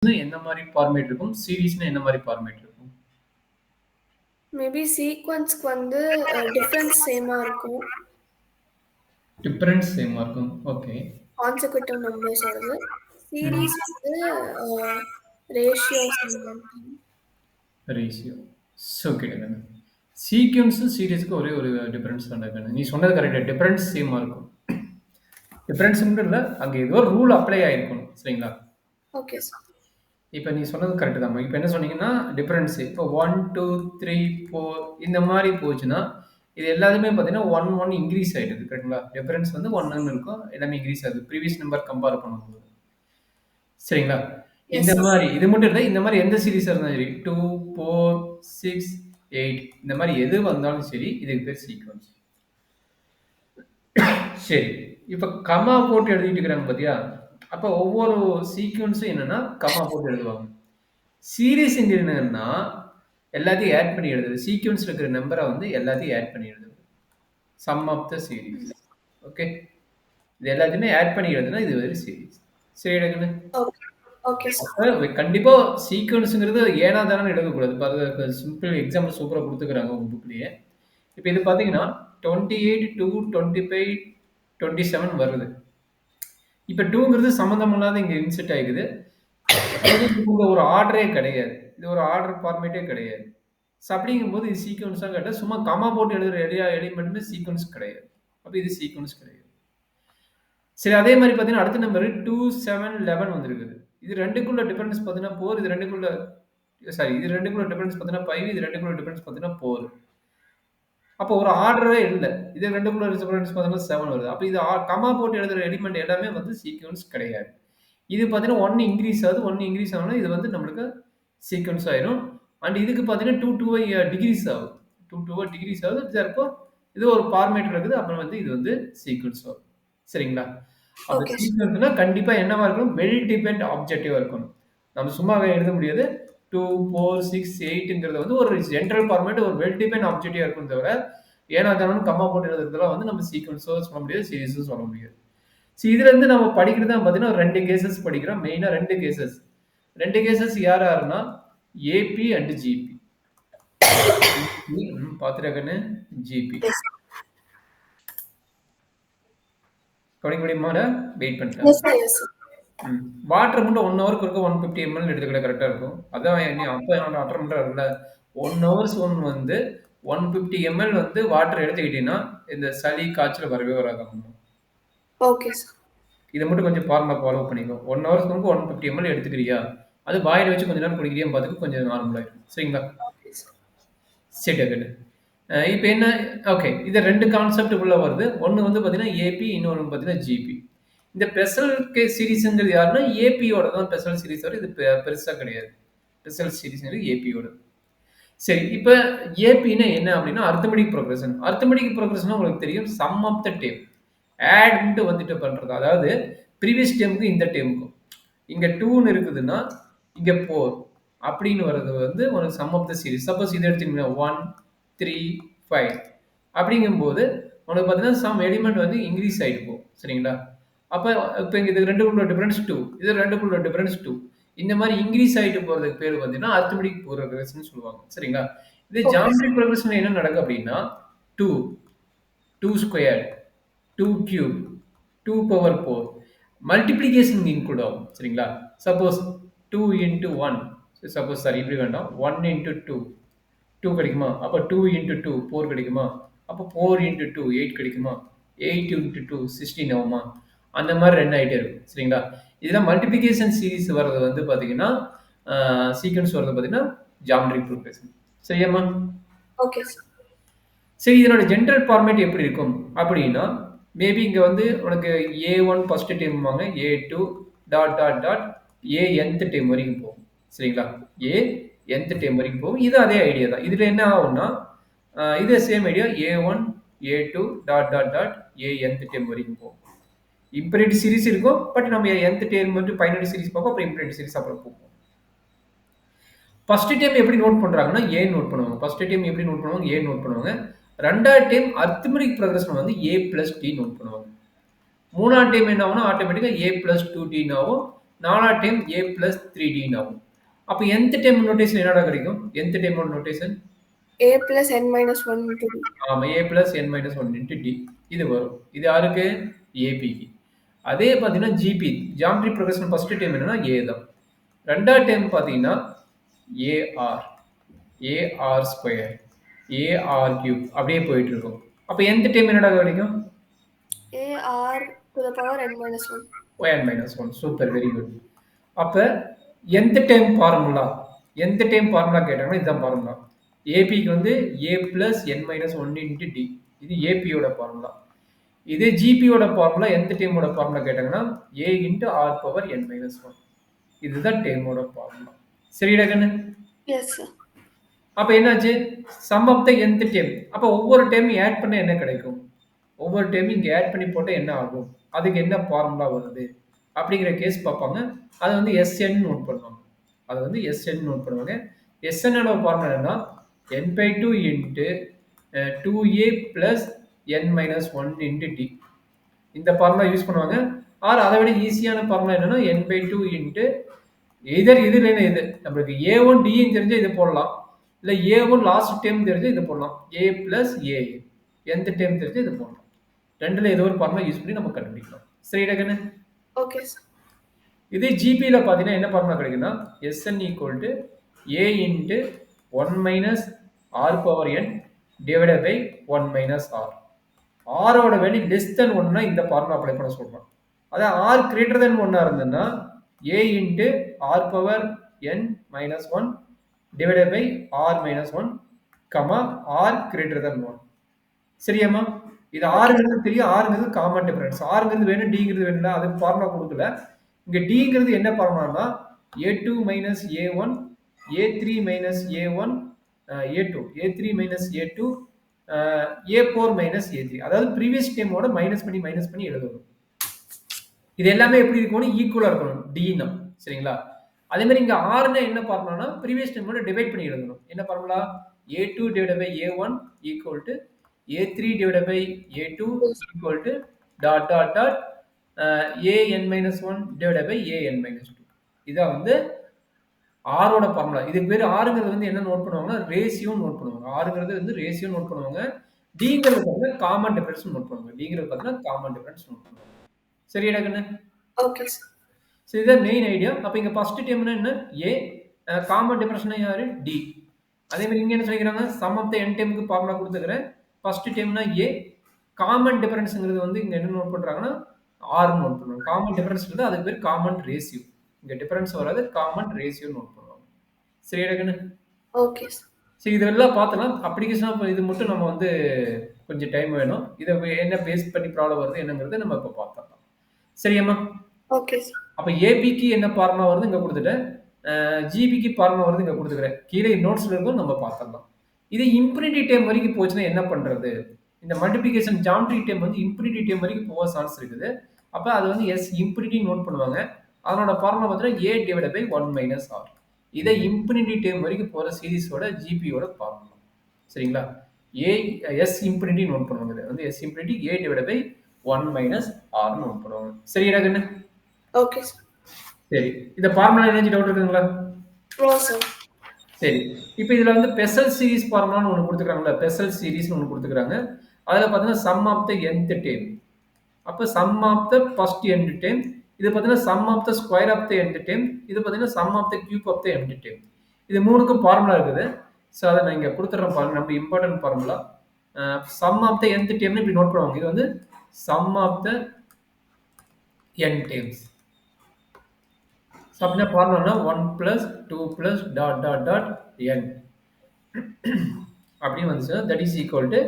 என்ன மாரி ஃபார்மேட் இருக்கும்? சீரிஸ்னா என்ன மாரி ஃபார்மேட் இருக்கும்? மேபி சீக்வென்ஸ்க்கு வந்து டிஃபரன்ஸ் சேமா இருக்கும். டிஃபரன்ஸ் சேமா இருக்கும். ஓகே. கான்செக்யூட்டிவ் நம்பர்ஸோடது. ம். சீரிஸ் வந்து அ ரேஷியோஸ் அந்த மாதிரி. ரேஷியோ. ஓகே கண்ணு. சீக்வென்ஸும் சீரிஸ்க்கும் ஒரே ஒரு டிஃபரன்ஸ் தான்டா கண்ணு. நீ சொன்னது கரெக்ட்டு. டிஃபரன்ஸ் சேமா இருக்கும். டிஃபரன்ஸ்ன்ட்டு இல்ல. அங்க ஏதோ ஒரு ரூல் அப்ளை ஆயிருக்கணும். சரிங்களா? Okay sir. இப்ப நீ சொன்னது கரெக்ட்டு தான்மா. இப்ப என்ன சொன்னீங்கன்னா, டிஃபரன்ஸ் இப்போ 1, 2, 3, 4 இந்த மாரி போச்சுன்னா, இது எல்லாத்துமே பார்த்தீங்கன்னா, 1, 1 இன்கிரீஸ் ஆயிடுது. கரெக்ட்டுங்களா? டிஃபரன்ஸ் வந்து 1ன்னு இருக்கும். எல்லாமே இன்கிரீஸ் ஆகுது. ப்ரீவியஸ் நம்பர் கம்பேர் பண்ணும்போது. சரிங்களா? இந்த எஸ் சார். மாரி இது மட்டும் இல்ல. இந்த மாரி எந்த சீரிஸா இருந்தாலும் சரி 2, 4, 6, 8 இந்த மாரி எது வந்தாலும் சரி, இதுக்கு பேர் சீக்வென்ஸ். சரி. இப்ப கமா போட்டு எழுதிட்டு இருக்கிறாங்க பாத்தியா? அப்ப ஒவ்வொரு சீக்வென்ஸும் என்னன்னா, கமா போட்டு எழுதுவாங்க. சீரிஸ் என்னன்னா, எல்லாத்தையும் ஆட் பண்ணி எழுதுறது. சீக்வென்ஸ்ல இருக்கிற நம்பர வந்து எல்லாத்தையும் ஆட் பண்ணி எழுதுறது. Sum of the series. Okay. இது எல்லாத்தையுமே ஆட் பண்ணி எழுதுனா, இது ஒரு சீரிஸ். சரியாடா கண்ணு? ஓகே. Okay sir. அப்ப கண்டிப்பா சீக்வென்ஸ்ங்கிறது ஏனா தானன்னு எழுதக்கூடாது. பாருங்க சிம்பிள் எக்ஸாம்பிள் சூப்பரா குடுத்துருக்காங்க உங்க புக்லயே. இப்ப இது பார்த்தீங்கன்னா, 28 to 25, 27 வருது. இப்ப 2ங்கிறது சம்மந்தம் இல்லாத இங்க இன்செர்ட் ஆயிக்குது. அதாவது இவங்க ஒரு ஆர்டரே கிடையாது. இது ஒரு ஆர்டர் ஃபார்மேட்டே கிடையாது. அப்படிங்கும்போது இது சீக்வென்ஸா கேட்டா, சும்மா கமா போட்டு எழுதுற எலிமெண்ட்மே சீக்வென்ஸ் கிடையாது. அப்ப இது சீக்வென்ஸ் கிடையாது. சரி அதே மாரி பார்த்தீங்கன்னா, அடுத்த நம்பர் 2, 7, 11 வந்திருக்குது. இது 2க்குள்ள டிஃபரன்ஸ் பார்த்தீங்கன்னா 4 இது 2க்குள்ள சாரி இது 2க்குள்ள டிஃபரன்ஸ் பார்த்தீங்கன்னா 5 இது 2க்குள்ள டிஃபரன்ஸ் பார்த்தீங்கன்னா 4. அப்போ ஒரு ஆர்டரே இல்ல. இது 2க்குள்ள டிஃபரன்ஸ் பார்த்தீங்கன்னா 7 வருது. அப்ப இது கமா போட்டு எழுதுற எலிமெண்ட் எல்லாமே வந்து சீக்வென்ஸ் கிடையாது. இது பார்த்தீங்கன்னா 1 இன்கிரீஸ் ஆகுது. 1 இன்கிரீஸ் ஆனோனே இது வந்து நம்மளுக்கு சீக்வென்ஸ் ஆயிரும். அண்ட் இதுக்கு பார்த்தீங்கன்னா 2, 2 டிகிரீஸ் ஆகுது. 2, 2 டிகிரீஸ் ஆகுது. தேர்ஃபோர் இது ஒரு ஃபார்மேட்ல இருக்குது. அப்புறம் வந்து இது வந்து சீக்வென்ஸ் ஆகும். சரிங்களா? அப்ப ஓகே சார். சீக்வென்ஸ்னா கண்டிப்பா என்னவா இருக்கணும்? வெல் டிபெண்ட் ஆப்ஜெக்டிவா இருக்கணும். நம்ம சும்மாவே எழுத முடியாது. 2, 4, 6, 8ங்கிறது வந்து ஒரு ஜெனரல் ஃபார்மேட் ஒரு வெல் டிபெண்ட் ஆப்ஜெக்டிவா இருக்குமே தவிர, ஏனா தானோன்னு கம்மா போட்டு எழுதுறதெல்லாம் வந்து நம்ம சீக்வென்ஸோ சொல்ல முடியாது. சீரிஸும் சொல்ல முடியாது. இதுலருந்து நம்ம படிக்கிறது தான் பார்த்தீங்கன்னா, 2 கேஸஸ் படிக்கிறோம். மெயினா 2 கேஸஸ். 2 கேஸஸ் யார் யாருன்னா, ஏபி அண்ட் ஜிபி. பாத்துட்டியா கண்ணு? ஜிபி. எஸ். கவனிக்க முடியுமாடா? வெயிட் பண்ணிட்டா. Yes sir. Yes sir. ம். வாட்டர் மட்டும் 1 ஹவருக்கு ஒருக்கா 150 எம்எல் எடுத்துக்கிட்டா கரெக்ட்டா இருக்கும். அதான் நீ அப்ப என்னோட அட்டெண்ட் பண்றாருல்ல. 1 ஹவர்ஸ் வந்து 150 எம்எல் வந்து வாட்டர் எடுத்துக்கிட்டீன்னா, இந்த சளி, காய்ச்சல் வரவே வராதாம்மா. Okay sir. இத மட்டும் கொஞ்சம் ஃபார்முலா ஃபாலோ பண்ணிக்கோ. 1 ஹவர்ஸ்க்கு வந்து 150 எம்எல் எடுத்துக்கிறியா? அது வாயில வச்சு கொஞ்ச நேரம் குடிக்கிறியான்னு பார்த்துட்டு கொஞ்சம் நார்மல் ஆயிடும். சரிங்களா? Okay sir. சரி ஓகே. இப்ப என்ன ஓகே. இது 2 கான்செப்ட் உள்ள வருது. ஒண்ணு வந்து பார்த்தீங்கன்னா, ஏபி இன்னொன்னு பார்த்தீங்கன்னா, ஜிபி. இந்த பெசல் சீரிஸ்ங்கிறது யாருன்னா, ஏபியோட தான் பெசல் சீரிஸ் வரும். இது பெருசா கிடையாது. பெசல் சீரிஸ்ங்கிறது ஏபியோடது. சரி. இப்ப ஏபின்னா என்ன அப்டின்னா, அரித்மெடிக் புரோகிரஷன். அரித்மெடிக் புரோகிரஷன்னா உங்களுக்கு தெரியும். Sum of the term. ஆட்ன்ட்டு வந்துட்டு பண்றது. அதாவது ப்ரீவியஸ் டேர்ம்க்கு இந்த டேர்ம்க்கும். இங்க 2ன்னு இருக்குதுன்னா, இங்க 4 அப்படின்னு வர்றது வந்து ஒரு sum of the series. Suppose இத எடுத்தீங்கன்னா 1, 3, 5 அப்படிங்கும்போது உனக்கு பார்த்தீங்கன்னா, சம் எலிமெண்ட் வந்து இன்கிரீஸ் ஆயிட்டு போகும். சரிங்களா? அப்ப இப்ப இது 2க்குள்ள டிஃபரன்ஸ் 2. இது 2க்குள்ள டிஃபரன்ஸ் 2. இந்த மாரி இன்கிரீஸ் ஆயிட்டு போறதுக்கு பேரு பார்த்தீங்கன்னா, அரித்மெடிக் புரோகிரஷன்னு சொல்லுவாங்க. சரிங்களா? இதே ஓகே சார். ஜியோமெட்ரிக் புரோகிரஷன்ல என்ன நடக்கும் அப்படின்னா, 2, 2 squared, 2 cube, 2 power 4 multiplication include ஆகும். சரிங்களா? சப்போஸ் 2 இன்டு 1 சப்போஸ் சாரி இப்படி வேண்டாம். 1 இன்டு 2 2 கிடைக்குமா? அப்ப 2 இன்டு 2 4 கிடைக்குமா? அப்ப 4 இன்டு 2 8 கிடைக்குமா? 8 இன்டு 2 16 ஆகுமா? அந்த மாரி ரன் ஆயிட்டே இருக்கும். சரிங்களா? இதுல மல்டிப்ளிகேஷன் சீரிஸ் வர்றது வந்து பார்த்தீங்கன்னா, சீக்வென்ஸ் வர்றது பார்த்தீங்கன்னா, ஜியோமெட்ரிக் புரோகிரஷன். சரியாம்மா? Okay sir. சரி இதனோட ஜெனரல் ஃபார்மேட் எப்படி இருக்கும்? அப்படின்னா, மேபி இங்க வந்து உனக்கு A1 ஃபர்ஸ்ட் டெர்ம்பாங்க. A2 dot dot dot A nth term வரைக்கும் போகும். சரிங்களா? A nth டெர்ம் வரைக்கும் போகும். இது அதே ஐடியா தான். இதுல என்ன ஆகும்னா, இதே same idea A1, A2 dot dot dot A nth term வரைக்கும் போகும். இம்பரேட் சீரிஸ் இருக்கும். பட் நம்ம nth டெர்ம் வந்து பைனரி சீரிஸ் பார்ப்போம். அப்புறம் இம்பரேட் சீரிஸ் அப்புறம் போகும். ஃபர்ஸ்ட் டைம் எப்படி நோட் பண்றாங்கன்னா, ஏ நோட் பண்ணுவாங்க. ஃபர்ஸ்ட் டைம் எப்படி நோட் பண்ணுவாங்க? ஏ நோட் பண்ணுவாங்க. 2வது டைம் அரித்மெடிக் புரோகிரஷன் வந்து A பிளஸ் டி நோட் பண்ணுவாங்க. 3வது டைம் என்ன ஆகும்னா, ஆட்டோமேட்டிக்கா A பிளஸ் 2 டின்னு ஆகும். 4வது டைம் a plus 3d ஆகும். அப்ப nth டைம் நோட்டேஷன் என்னடா கிடைக்கும்? nth டைமோட notation a plus n minus 1 into d. ஆமா a plus n minus 1 into d. இது வரும். இது யாருக்கு? ABக்கு. அதே பார்த்தீங்கன்னா GP geometry progression first time என்னன்னா a தான். ரெண்டாவது டைம் பார்த்தீங்கன்னா AR AR square AR cube அப்படியே போயிட்டு இருக்கும். அப்ப nth டைம் என்னடா கிடைக்கும்? ar to the power n minus 1. n minus 1 super very good. அப்ப nth டைம் ஃபார்முலா கேட்டாங்கன்னா இதுதான் ஃபார்முலா. ஏபிக்கு வந்து a plus n minus 1 into d. இது ஏபியோட ஃபார்முலா. இது ஜிபியோட ஃபார்முலா nth டைமோட ஃபார்முலா கேட்டாங்கன்னா a into r power n minus 1. இதுதான் டைமோட formula. சரிடா கண்ணு? Yes, sir. அப்ப என்னாச்சு? Sum of the nth time. அப்ப ஒவ்வொரு டைமும் ஆட் பண்ண என்ன கிடைக்கும்? ஒவ்வொரு டைமும் இங்க ஆட் பண்ணி போட்டா என்ன ஆகும்? அதுக்கு என்ன ஃபார்முலா வருது? அப்படிங்கிற கேஸ் பார்ப்பாங்க. அது வந்து SN நோட் பண்ணுவாங்க. அது வந்து SN நோட் பண்ணுவாங்க. SN ஓட ஃபார்முலா என்னன்னா n/2 into 2a plus n minus 1 into d. இந்த ஃபார்முலா யூஸ் பண்ணுவாங்க. ஆர் அதை விட ஈஸியான ஃபார்முலா என்னன்னா n/2 into எதர் இது இல்லைன்னா இது நம்மளுக்கு a1 d தெரிஞ்சா இது போடலாம். இல்ல a1 லாஸ்ட் டைம் தெரிஞ்சா இது போடலாம். a plus a nth time தெரிஞ்சா இது போடலாம். ரெண்டுல ஏதோ ஒரு ஃபார்முலா யூஸ் பண்ணி நம்ம கண்டுபிடிக்கலாம். சரிடா கண்ணு? Okay, sir. இதே ஜிபியில் பார்த்தீங்கன்னா என்ன formula கிடைக்குன்னா SN equal to a into 1 minus r power n divided by 1 minus r. ஆரோட வேல்யூ லெஸ் தென் ஒன்னா இந்த ஃபார்முலா அப்ளை பண்ண சொல்றோம். அதான் ஆர் கிரேட்டர் தென் ஒன்னா இருந்ததுன்னா a into r power n minus 1 divided by r minus 1 comma r greater than 1. சரியாம்மா? இது ஆறுங்கிறது தெரியும். ஆறுங்கிறது காமன் டிஃபரன்ஸ். ஆறுங்கிறது வேணும், டிங்கிறது வேணும்ல. அதுக்கு ஃபார்முலா கொடுக்கல. இங்க டிங்கிறது என்ன ஃபார்முலானா a2 minus a1 a3 minus a1 a2 a3 minus a2 a4 minus a3. அதாவது ப்ரீவியஸ் டைமோட மைனஸ் பண்ணி எழுதணும். இது எல்லாமே எப்படி இருக்கணும்? ஈக்குவலா இருக்கணும். டினா சரிங்களா? அதே மாதிரி இங்க ஆறுனா என்ன ஃபார்முலானா ப்ரீவியஸ் டைமோட டிவைட் பண்ணி எழுதணும். என்ன formula? a2 divided by a1 equal to a3 divided by a2 equal to dot dot dot an minus 1 divided by an minus 2. இதான் வந்து ஆரோட ஃபார்முலா. இதுக்கு பேர் ஆறுங்கிறது வந்து என்ன நோட் பண்ணுவாங்கன்னா ரேஷியோ நோட் பண்ணுவாங்க. ஆறுங்கிறது வந்து ரேஷியோ நோட் பண்ணுவாங்க. டிங்கிறது பார்த்தீங்கன்னா காமன் டிஃபரன்ஸ் நோட் பண்ணுவாங்க. டிங்கிறது பார்த்தீங்கன்னா காமன் டிஃபரன்ஸ் நோட் பண்ணுவாங்க. சரியா கண்ணு? Okay, sir. ஸோ இதுதான் மெயின் ஐடியா. அப்போ இங்கே ஃபர்ஸ்ட் டைம்னா என்ன? ஏ காமன் டிஃபரன்ஸ்னா யாரு? டி. அதே மாதிரி இங்கே என்ன சொல்லிக்கிறாங்க? சம் ஆஃப் த n டைமுக்கு ஃபார்முலா கொடுத்துக்கிறேன். ஃபர்ஸ்ட் டைம்னா ஏ. காமன் டிஃபரன்ஸ்ங்கிறது வந்து இங்கே என்ன நோட் பண்ணுறாங்கன்னா ஆர் நோட் பண்ணுவாங்க. காமன் டிஃபரன்ஸ்ங்கிறது அதுக்கு பேர் காமன் ரேஷியோ. இங்கே டிஃபரன்ஸ் வராது, காமன் ரேஷியோ நோட் பண்ணுவாங்க. சரியா கண்ணு? Okay, sir. சரி இதெல்லாம் பார்த்தலாம். அப்ளிகேஷனாக இது மட்டும் நம்ம வந்து கொஞ்சம் டைம் வேணும். இதை என்ன பேஸ் பண்ணி ப்ராப்ளம் வருது என்னங்கிறத நம்ம இப்போ பார்த்துடலாம். சரியாம்மா? Okay, sir. அப்போ ஏபிக்கு என்ன ஃபார்முலா வருது இங்கே கொடுத்துட்டேன். ஜிபிக்கு ஃபார்முலா வருது இங்கே கொடுத்துக்கிறேன். கீழே நோட்ஸில் இருக்கும், நம்ம பார்த்துடலாம். இது இன்ஃபினிட்டி டைம் வரைக்கும் போச்சுன்னா என்ன பண்ணுறது? இந்த மல்டிப்ளிகேஷன் ஜியோமெட்ரி டைம் வந்து இன்ஃபினிட்டி டைம் வரைக்கும் போக சான்ஸ் இருக்குது. அப்போ அது வந்து இன்ஃபினிட்டி நோட் பண்ணுவாங்க. அதனோட ஃபார்முலா பார்த்தீங்கன்னா a divided by 1 minus r. இதை இன்ஃபினிட்டி டைம் வரைக்கும் போகிற சீரிஸோட ஜிபியோட ஃபார்முலா. சரிங்களா? இன்ஃபினிட்டி நோட் பண்ணுவாங்க. இது வந்து infinity a divided by 1 minus r note பண்ணுவாங்க. சரியா கண்ணு? Okay, sir. சரி இந்த ஃபார்முலா என்ன டவுட் இருக்குங்களா? No, sir. சரி இப்போ இதில் வந்து பெசல் சீரிஸ் ஃபார்முலான்னு ஒன்று கொடுத்துக்கிறாங்களா? பெசல் சீரிஸ்னு ஒன்று கொடுத்துக்கிறாங்க. அதில் பார்த்தீங்கன்னா sum of the nth time. அப்போ sum of the first nth time. இது பார்த்தீங்கன்னா sum of the square of the nth time. இது பார்த்தீங்கன்னா sum of the cube of the nth time. இது மூணுக்கும் ஃபார்முலா இருக்குது. ஸோ அதை நான் இங்கே கொடுத்துட்றேன் பாருங்க. நம்ம important formula sum of the nth டைம்னு இப்படி நோட் பண்ணுவாங்க. இது வந்து sum of the n times. So அப்படின்னா ஃபார்முலானா 1 + 2 + டாட் டாட் டாட் n அப்படின்னு வந்துச்சுன்னா that is equal to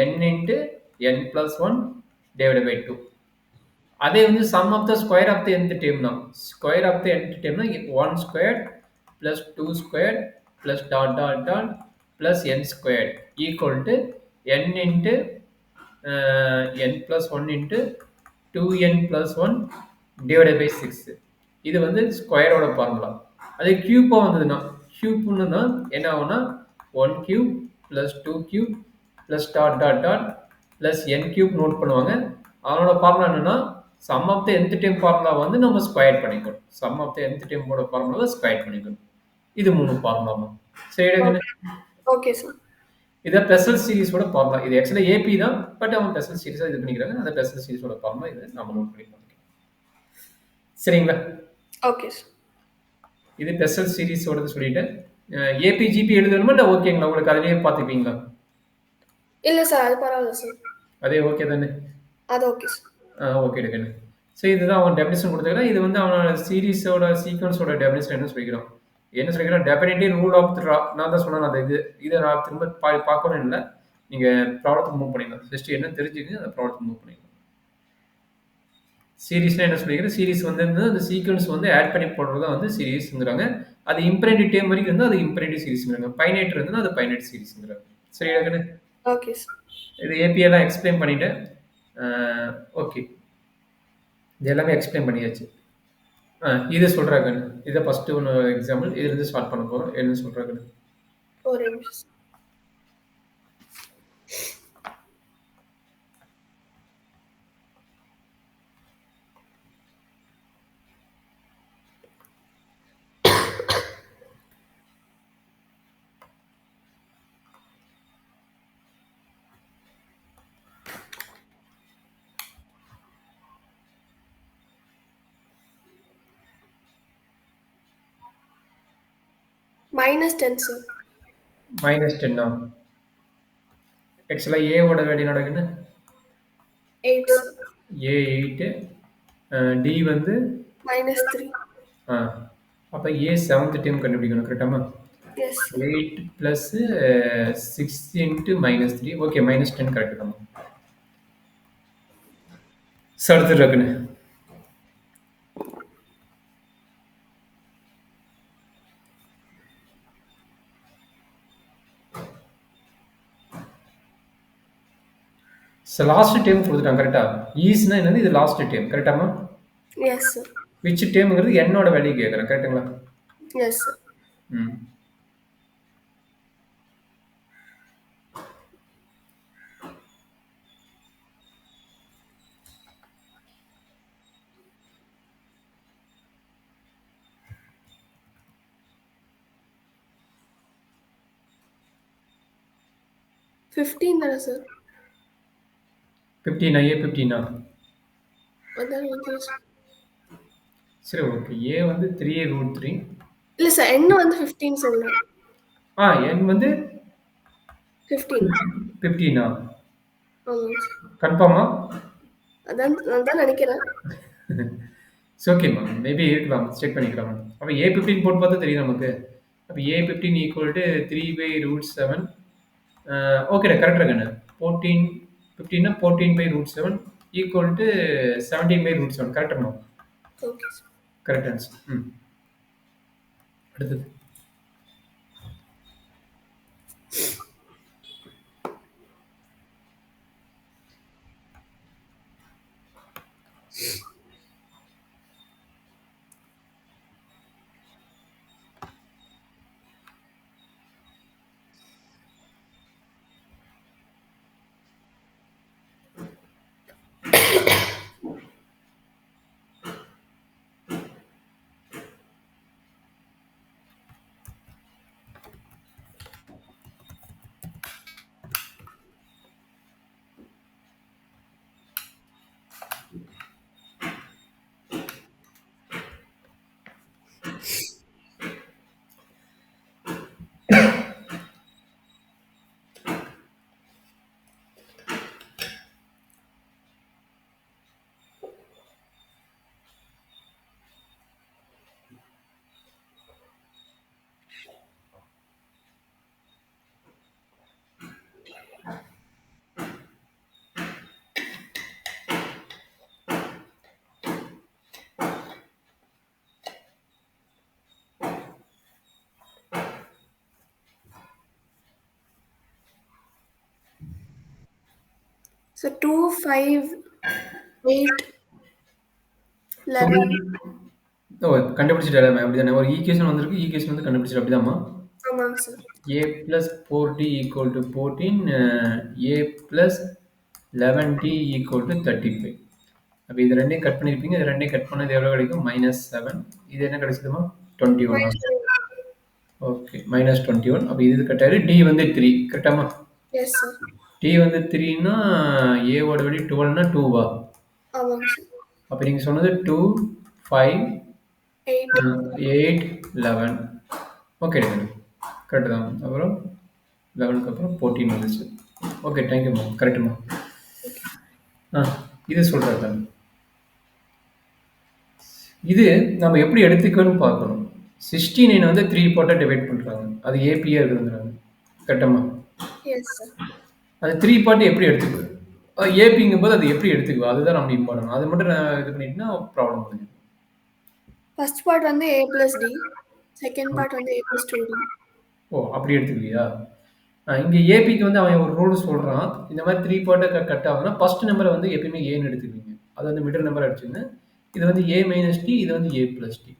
n into n + 1 divided by 2. அதே வந்து sum of the square of the nth டைம்னா ஸ்கொயர் ஆஃப் த nth டைம்னா 1 square + 2 square + dot dot dot + n square equal to n into n + 1 into 2n + 1 divided by 6. இது வந்து ஸ்கொயரோட formula. அதே கியூப்பாக வந்ததுன்னா கியூப்னுன்னா என்ன ஆகும்னா 1 cube + 2 cube + dot dot dot + n cube note பண்ணுவாங்க. அதனோட ஃபார்முலா என்னன்னா sum of the nth time formula வந்து நம்ம ஸ்கொயர் பண்ணிக்கணும். சம் ஆஃப் த nth டைமோட ஃபார்முலாவை ஸ்கொயர் பண்ணிக்கணும். இது 3 ஃபார்முலாமா. சரியாங்கண்ணே? Okay sir. இதான் பெசல் சீரிஸோட ஃபார்முலா. இது ஆக்சுவலா ஏபி தான். பட் அவங்க பெசல் சீரிஸா இது பண்ணிக்கிறாங்க. அந்த பெசல் சீரிஸோட ஃபார்முலா இதை நம்ம நோட் பண்ணி பண்ணிக்கலாம். சரிங்களா? Okay sir. இது பெசல் சீரிஸோடது சொல்லிட்டேன். ஏபி ஜிபி எழுதணுமா இல்லை ஓகேங்களா? உங்களுக்கு அதிலேயே பார்த்துக்குவீங்களா? இல்ல சார், அது பரவாயில்ல சார். அதே ஓகே தானே? அது ஓகே சார். ஓகே கண்ணு. ஸோ இதுதான் அவன் டெஃபினேஷன் கொடுத்துருக்கான். இது வந்து அவனோட சீரிஸோட சீக்வன்ஸோட டெஃபினேஷன் என்ன சொல்லிக்கிறான்? என்ன சொல்லிக்கிறான்? டெஃபினெட்லி ரூல் ஆஃப் த நான் தான் சொன்னேன். அந்த இதை நான் திரும்ப பார்க்கணும் இல்லை. நீங்கள் ப்ராப்ளத்துக்கு மூவ் பண்ணிக்கலாம். ஜஸ்ட் என்ன தெரிஞ்சுக்கங்க, அந்த ப்ராப்ளத்துக்கு மூவ் பண்ணிக்கலாம். சீரிஸ்னா என்ன சொல்லிக்கிறேன்? சீரிஸ் வந்து அந்த சீக்வன்ஸ் வந்து ஆட் பண்ணி போடுறதா வந்து சீரிஸ்ங்கிறாங்க. அது இம்பரேட்டிவ் டேம் வரைக்கும் இருந்தால் அது இம்பரேட்டிவ் சீரிஸ்ங்கிறாங்க. பைனைட் இருந்தால் அது பைனைட் சீரிஸ்ங்கிறாங்க. சரியா கண்ணு? Okay sir. இது ஏபிஎல்லாம் எக்ஸ்பிளைன் பண்ணிட்டேன். ஓகே, இது எல்லாமே எக்ஸ்பிளைன் பண்ணியாச்சு. இதை சொல்கிறாங்க. இதை ஃபஸ்ட்டு ஒன்று எக்ஸாம்பிள் இதுலேருந்து ஸ்டார்ட் பண்ண போகிறோம். என்ன சொல்கிறாங்க? ஒரு நிமிஷம். -10 சார். -10 ஆக்சுவலாக ஏவோட வேல்யூ நடக்குன்னு 8 சார். ஏ 8, டி வந்து -3. அப்போ ஏ 7th டைம் கண்டுபிடிக்கணும். கரெக்டாமா? Yes sir. 8 plus 6 × -3. Okay, -10 correct தான். அடுத்து இருக்குன்னு லாஸ்ட் டைம் கொடுத்துட்டாங்க. கரெக்டா? ஈஸ்னா என்னது? இது லாஸ்ட் டைம். கரெக்டாமா? Yes sir. விச் டைம்ங்கிறது என்னோட வேல்யூ கேட்குறேன். கரெக்டுங்களா? Yes sir. ம். தானே சார்? 15 ஏ 15 அதான் ஓகே சார். சரி, ஓகே. ஏ வந்து 3√3. இல்ல சார், என்ன வந்து 15 சொல்றேன். என் வந்து 15. 15 ஆமாங்க சார். கன்ஃபார்மா? அதான் நான் தான் நினைக்கிறேன். இட்ஸ் ஓகேம்மா. மேபி இருக்கலாம். செக் பண்ணிக்கலாம். அப்போ ஏ 15 போட்டு பார்த்தா தெரியும் நமக்கு. அப்போ ஏ 15 = 3/√7. ஓகேடா, கரெக்டாக இருக்குண்ணே. 14 15 14/√7 = 17/√7. கரெக்டுமா? Okay sir. Correct answer. அடுத்தது So 2, 5, 8, 11. கண்டுபிடிச்சிட்டாலே அப்படிதானே? ஒரு ஈக்குவேஷன் வந்திருக்கு. ஈக்குவேஷன் வந்து கண்டுபிடிச்சிட்டு அப்படிதாம்மா? ஆமாங்க sir. a plus 4t = 14, a plus 11t = 35. அப்ப இது 2யும் கட் பண்ணியிருப்பீங்க. இது 2யும் கட் பண்ணது எவ்வளோ கிடைக்கும்? -7. இது என்ன கிடைச்சதும்மா? 21 -21. ஓகே. -21. அப்ப இது கட் ஆயிரும். டி வந்து 3 கரெக்டாம்மா? Yes sir. டி வந்து 3ன்னா ஏவோட வேல்யூ 12ன்னா 2வா? ஆமாங்க சார். அப்ப நீங்க சொன்னது 2, 5, 8. 8, 11. ஓகே எடுங்க. கரெக்ட் தான். அப்புறம் 11க்கு அப்புறம் 14 வந்துச்சு. ஓகே தேங்க்யூம்மா. கரெக்ட்டும்மா. ஆ இது சொல்றது தான். இது நம்ம எப்படி எடுத்துக்கணும்னு பார்க்கணும். 69 வந்து 3 போட்டா டிவைட் பண்றாங்க. அது ஏபியா இருக்குதுங்கிறாங்க. கரெக்டாம்மா? Yes sir. அது 3 பார்ட் எப்படி எடுத்துக்குது? ஏபிங்கும்போது அது எப்படி எடுத்துக்குவா? அதுதான் நம்ம இம்பார்ட்டன்ட். அது மட்டும் நான் இது பண்ணிட்டேன்னா ப்ராப்ளம் முடிஞ்சுது. ஃபர்ஸ்ட் பார்ட் வந்து A + D. செகண்ட் பார்ட் வந்து A + 2D. ஓ! அப்படி எடுத்துக்குவியா? இங்க ஏபிக்கு வந்து அவன் ஒரு ரூல் சொல்றான். இந்த மாரி 3 பார்ட்டா கட் ஆகுதுன்னா, ஃபர்ஸ்ட் நம்பர வந்து எப்பயுமே ஏன்னு எடுத்துக்குவீங்க. அது வந்து மிடில் நம்பரா எடுத்துக்கங்க. இது வந்து A - D, இது வந்து A + D.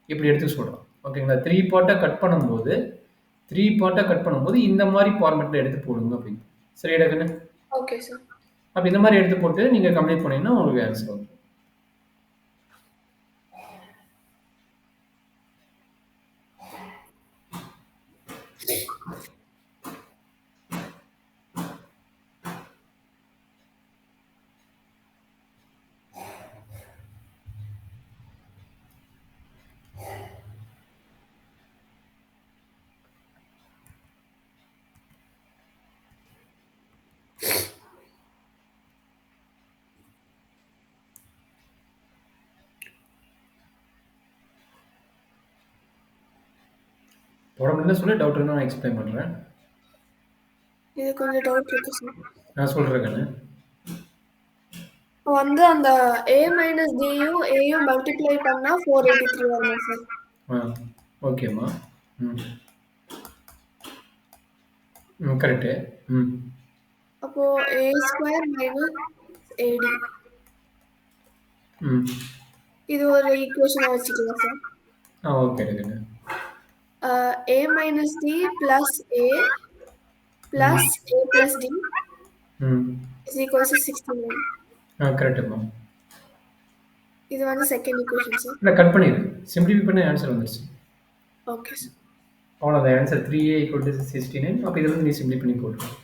இப்படி எடுத்துக்க சொல்றான். ஓகேங்களா? 3 பார்ட்டா கட் பண்ணும்போது 3 பார்ட்டா கட் பண்ணும்போது இந்த மாரி ஃபார்மேட்ல எடுத்து போடுங்க அப்படின்னு. சரியாடா கண்ணு? Okay sir. அப்ப இந்த மாரி எடுத்து போட்டு நீங்க கம்ப்ளீட் பண்ணீங்கன்னா உங்களுக்கு ஆன்சர் வந்துரும். போட முடியலன்னா சொல்லு. டவுட் இருந்தா நான் எக்ஸ்பிளைன் பண்றேன். இது கொஞ்சம் டவுட் இருக்கு சார். நான் சொல்றேன் கண்ணு. இப்போ வந்து அந்த A - Dயும் Aயும் மல்டிப்ளை பண்ணா 483 வருமா சார்? ஆ ஓகேம்மா. ம். ம் கரெக்ட்டு. ம். அப்போ A² - AD. ம். இது ஒரு ஈக்குவேஷனா வச்சுக்கலாம் சார். ஓகே கண்ணு. A - D + A + A + D ம். = 69. கரெக்ட்டும்மா. இது வந்து செகண்ட் ஈக்குவேஷன் சார். இல்ல கட் பண்ணிரு. சிம்ப்ளிஃபை பண்ணா ஆன்சர் வந்துருச்சு. Okay sir. அவ்வளோதான் ஆன்சர் 3A = 69. அப்ப இதுல இருந்து நீ சிம்ப்ளி பண்ணி போட்டுரு.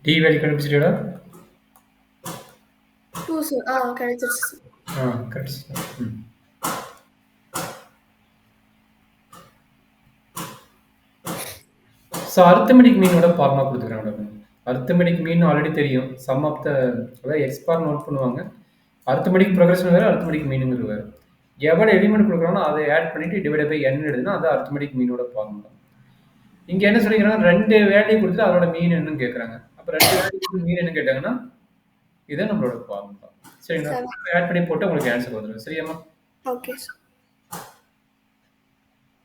டி வேல்யூ கண்டுபிடிச்சிட்டியாடா? 2 சார். கிடைச்சிருச்சு சார். கரெக்ட். ம். ஸோ அரித்மெடிக் மீனோட ஃபார்முலா குடுத்துருக்காங்க. அரித்மெடிக் மீன் ஆல்ரெடி தெரியும். சம் ஆஃப் த அதாவது எக்ஸ் பார் நோட் பண்ணுவாங்க. அரித்மெடிக் ப்ரொக்ரஷன் வேற, அரித்மெடிக் மீனுங்கிறது வேற. எவ்வளோ எலிமெண்ட் குடுக்குறாங்களோ அதை ஆட் பண்ணிட்டு டிவைட் பை n எழுதுனா அது அரித்மெடிக் மீனோட ஃபார்முலா. இங்க என்ன சொல்லிக்கிறாங்க? 2 வேல்யூ குடுத்துட்டு அதோட மீன் என்னன்னு கேட்குறாங்க. அப்ப 2 வேல்யூ மீன் என்ன கேட்டாங்கன்னா, இதான் நம்மளோட ஃபார்முலா. சரிங்களா? ஆட் பண்ணி போட்டு உங்களுக்கு ஆன்சர் வந்துரும். சரியாம்மா? Okay sir.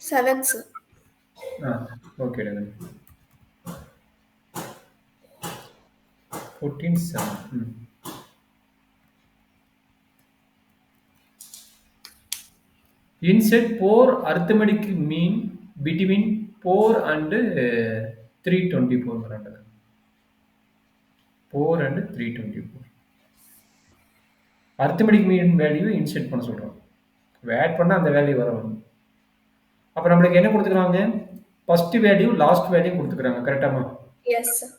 7 sir. Okay done. 14 7. Insert 4 arithmetic mean between 4 and 324. 4 and 324. Arithmetic mean value insert பண்ண சொல்றோம். ஆட் பண்ணா அந்த வேல்யூ வரும். அப்ப நம்மளுக்கு என்ன கொடுத்துக்கிறாங்க? ஃபர்ஸ்ட் வேல்யூ, லாஸ்ட் வேல்யூ கொடுத்துக்கிறாங்க. கரெக்டாமா? Yes sir.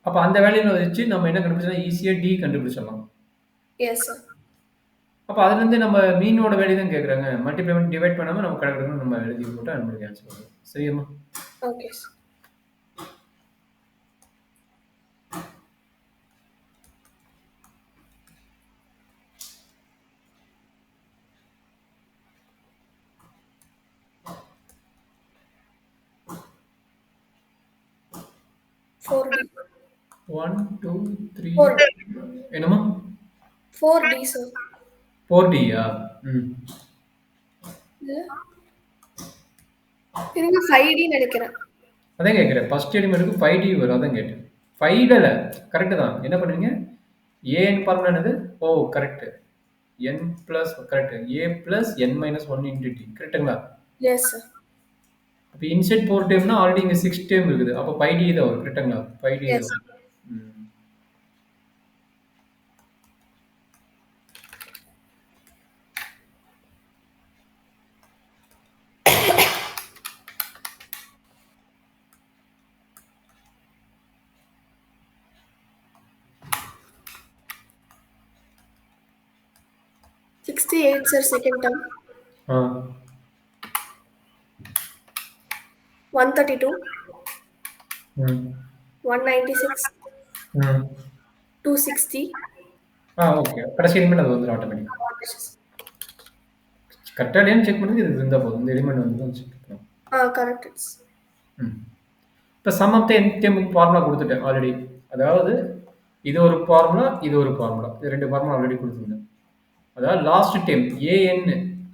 அப்ப அந்த வேல்யூல வச்சு நம்ம என்ன கண்டுபிடிச்சலாம்? ஈஸியா டி கண்டுபிடிச்சிடலாம். S sir. அப்ப அதுலேருந்து நம்ம மீனோட வேல்யூ தான் கேட்குறாங்க. மல்டிப்ளை பண்ணி டிவைட் பண்ணாம நம்ம கடகடன்னு நம்ம எழுதி போட்டா நம்மளுக்கு ஆன்சர் வரும். சரியாம்மா? Okay sir. 4D. 1, 2, 3 4D. என்னம்மா? 4D sir. 4Dயா? ம். இல்ல. இருங்க 5D நினைக்கிறேன். அதான் கேட்குறேன். ஃபர்ஸ்ட் எலிமெண்ட்டுக்கு 5D வரும். அதான் கேட்டேன். 5 கரெக்ட்டு தான். என்ன பண்ணுவீங்க? ஏன் ஃபார்முலா என்னது? Oh correct. n plus correct. a plus n minus 1 into D கரெக்ட்டுங்களா? Yes sir. அப்போ இன்சைட் 4 டேம்னா ஆல்ரெடி இங்கே 6 டேம் இருக்குது. அப்போ 5D தான் வரும் கரெக்ட்டுங்களா? 5D தான் எஸ். வரும். ம். $68 சார் செகண்ட் டேர்ம். ஆ 132. ம் 196. ம் 260. ஓகே. கடைசி எலிமெண்ட் அது வந்துடும் ஆட்டோமேட்டிக். கரெக்டாக இல்லையான்னு செக் பண்ணுங்க. இது இருந்தால் போதும். இந்த எலிமெண்ட் வந்து தான் செக் பண்ணணும். Correct it's. ம். இப்போ சம் ஆஃப் த nth டேமுக்கு ஃபார்முலா கொடுத்துட்டேன் ஆல்ரெடி. அதாவது இது ஒரு ஃபார்முலா, இது ஒரு ஃபார்முலா. இது 2 ஃபார்முலா ஆல்ரெடி கொடுத்துருந்தேன். அதாவது last time AN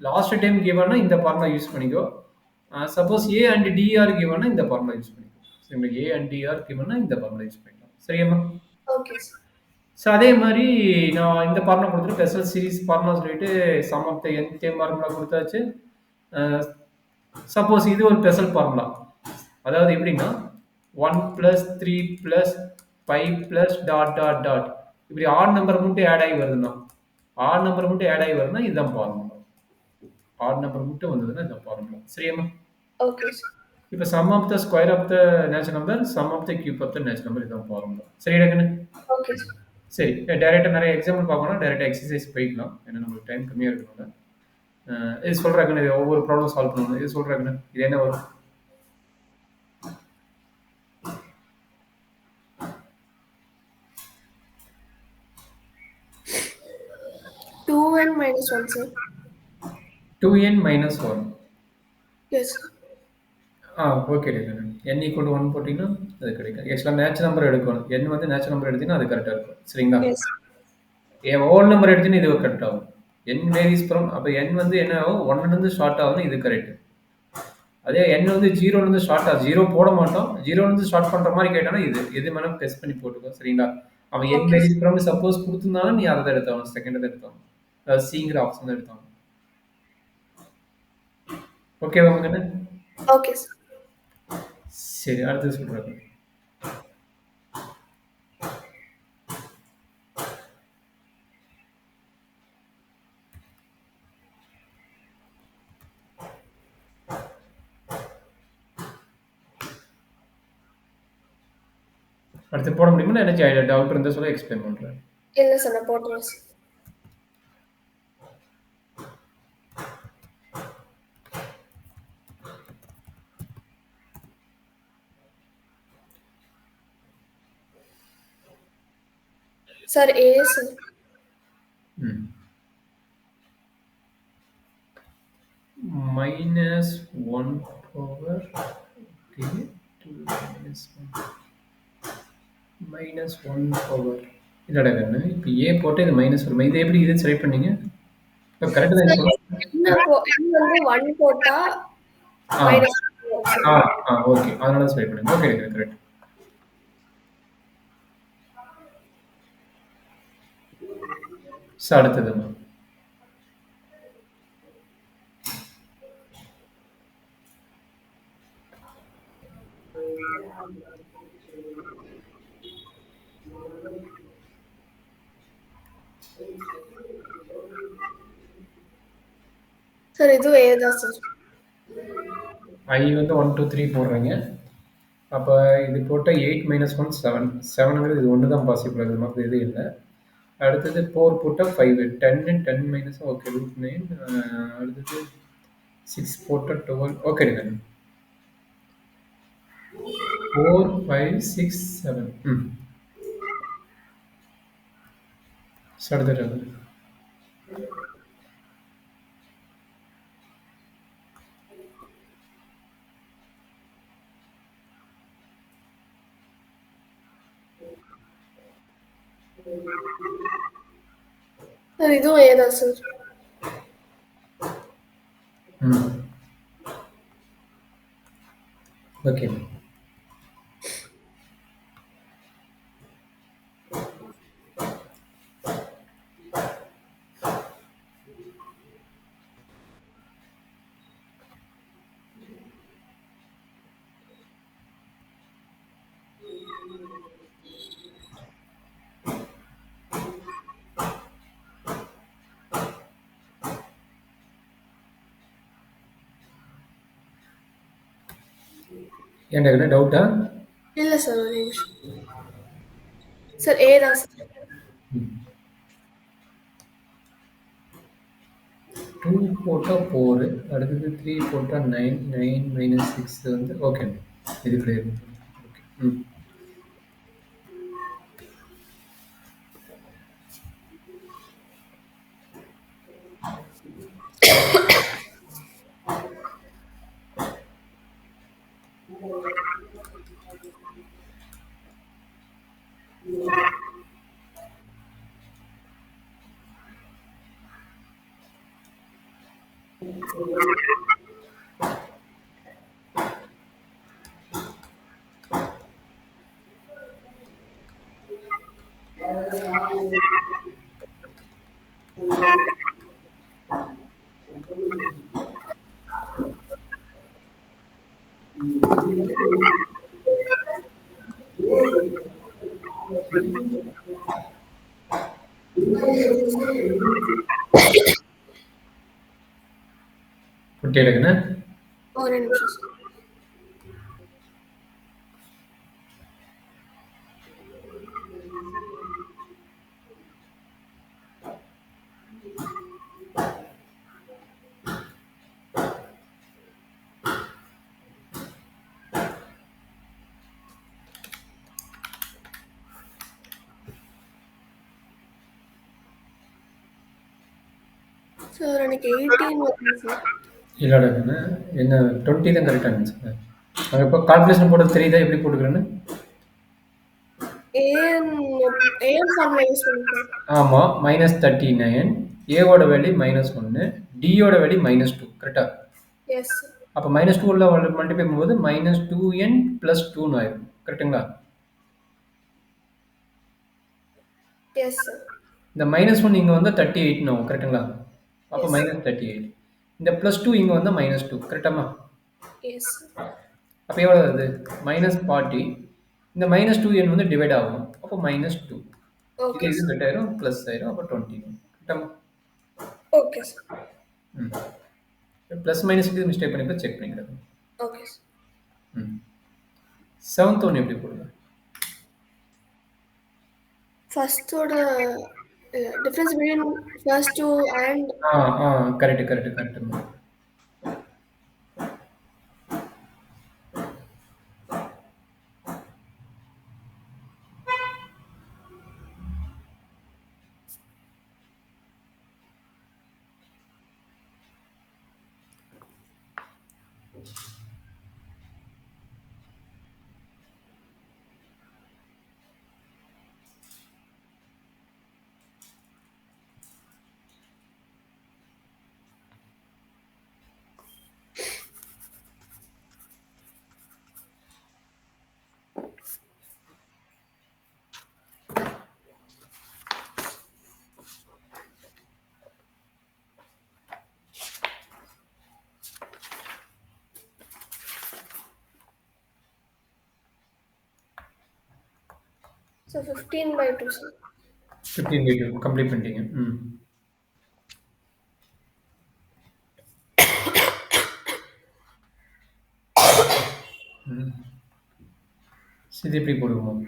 last time கிவன்னா இந்த ஃபார்முலா யூஸ் பண்ணிக்கோ. சப்போஸ் ஏ அண்ட் டிஆர் கிவன்னா இந்த ஃபார்முலா யூஸ் பண்ணிக்கோ. சரி ஏ அண்ட் டிஆர் கிவன்னா இந்த ஃபார்முலா யூஸ் பண்ணிக்கலாம். சரியாம்மா? Okay sir. ஸோ அதே மாதிரி நான் இந்த ஃபார்முலா கொடுத்துட்டு ஸ்பெஷல் சீரிஸ் ஃபார்முலா சொல்லிட்டு sum of the nth formula கொடுத்தாச்சு. சப்போஸ் இது ஒரு ஸ்பெஷல் ஃபார்முலா. அதாவது எப்படின்னா 1 + 3 + 5 + டாட் டாட் டாட் இப்படி ஆட் நம்பர் மட்டும் ஆட் ஆகி வருதுன்னா ஆட் நம்பர் மட்டும் ஆட் ஆகி வருதுன்னா இதுதான் ஃபார்முலா. ஆட் நம்பர் மட்டும் வந்ததுன்னா இதுதான் ஃபார்முலா. சரியாம்மா? Okay sir. இப்போ sum of the square of the natural number, sum of the cube of the natural number இதுதான் ஃபார்முலா. சரிடா கண்ணு? Okay sir. சரி டைரெக்டாக நிறைய எக்ஸாம்பிள் பார்க்கணும். டைரெக்டாக எக்ஸசைஸ் போய்க்கலாம். ஏன்னா நம்மளுக்கு டைம் கம்மியாக இருக்கணும்ல. இது சொல்கிறாங்கண்ணே, இது ஒவ்வொரு ப்ராப்ளம் சால்வ் பண்ணணும். இது சொல்கிறாங்கண்ணே, இது என்ன வரும்? 2n minus 1 sir. 2n minus 1. S sir. Okay n equal to 1 போட்டிங்கன்னா அது கிடைக்கும். ஆக்சுவலாக நேச்சுரல் நம்பர் எடுக்கணும். n வந்து நேச்சுரல் நம்பர் எடுத்தீங்கன்னா அது கரெக்டாக இருக்கும். சரிங்களா? எஸ். ஓல் நம்பர் எடுத்தீங்கன்னா இது கரெக்ட் ஆகும். n வேரிஸ் ஃப்ரம் அப்போ n வந்து என்ன ஆகும்? 1லேருந்து ஸ்டார்ட் ஆகுதுன்னு இது கரெக்ட். அதே n வந்து 0லேருந்து ஸ்டார்ட் ஆகும். 0 போட மாட்டோம். 0லேருந்து ஸ்டார்ட் பண்ணுற மாதிரி கேட்டானா இது எது வேணாலும் டெஸ்ட் பண்ணி போட்டுக்கோ. சரிங்களா? அவன் n Okay. Varies from suppose கொடுத்துருந்தாலும் நீ அதை தான் எடுத்தாகணும். செகண்ட் தான் எடுத்தாகணும். அதாவது சிங்கிற ஆப்ஷன் தான் எடுத்தாகணும். ஓகேவா மகனே? Okay sir. சரி அடுத்தது சொல்கிறேன். அடுத்து போட முடியுமா? எனக்கு டவுட் இருந்தால் சொல்ல எக்ஸ்பிளைன் பண்ணுறேன். இல்லை சார் நான் போட்டுறேன் சார். சார் ஏ சார். ம் minus 1 power okay 2 minus 1 minus 1 power இல்லடா கண்ணு. இப்போ ஏ போட்டு இது மைனஸ் வரும். இது எப்படி இது செலக்ட் பண்ணீங்க? இப்போ கரெக்டாக தான் வந்து 1 போட்டா மைனஸ் ஓகே அதனால செலக்ட் பண்ணுங்க. Okay correct. அடுத்தது சார் இது ஏ தான் சார். ஐ வந்து 1 2 3 போடுறீங்க. அப்போ இது போட்டால் 8 மைனஸ் 1 7 7ங்கிறது இது ஒன்று தான் பாசிபிள். அது மாதிரி இது இல்லை. அடுத்தது 4 போட்டா 5 10 10 மைனஸ் ஓகே √9 அடுத்தது 6 போட்டா 12 ஓகே எடுங்க 4 5 6 7 அடுத்தது சார் இதுவும் ஏ தான் சார். ஓகே ஏன்டா என்ன டவுட்டா? இல்லை சார் ஒரு நிமிஷம் சார். ஏ தான் சார். 2 போட்டா 4 அடுத்தது 3 போட்டா 9 9 மைனஸ் 6 வந்து ஓகே இது கிடையாது. ஓகே குட்டி எடுக்குண்ணா ஒரு நிமிஷம் சார். சார் எனக்கு 18 வருது சார். இல்லைடா என்ன 20 தான் கரெக்டாக இருந்துச்சு அங்கே இப்போ கால்குலேஷன் போட தெரியுதா எப்படி போட்டுக்கிறேன்னு? ஏஎன் ஃபார்முலா யூஸ் பண்ணிக்கிறேன். ஆமாம் -39 ஏவோட வேல்யூ -1 டியோட வேல்யூ -2 கரெக்டா? S sir. அப்போ -2 உள்ள மல்டிப்ளை பண்ணும்போது -2n + 2ன்னு ஆயிடும் கரெக்டுங்களா? Yes sir. இந்த -1 இங்கே வந்தால் 38 ஆகும் கரெக்டுங்களா? அப்போ Yes. -38 இந்த +2 இங்கே வந்தால் -2 கரெக்டாமா? Yes sir. அப்போ எவ்வளோ வருது -40 இந்த -2n வந்து டிவைட் ஆகும் அப்போ -2 ஓகே இது சார். கட் ஆயிரும் ப்ளஸ் ஆயிரும் அப்போ 20 கரெக்டாமா? Okay sir. ப்ளஸ் மைனஸ்க்கு மிஸ்டேக் பண்ணிப்போ செக் பண்ணிக்கிறது. Okay sir. 7th ஒன் எப்படி போடுங்க? ஃபர்ஸ்டோட difference between first two and correct correct correct. So 15/2 sir. 15 complete பண்ணிட்டீங்க. இது எப்படி போடுவோம்?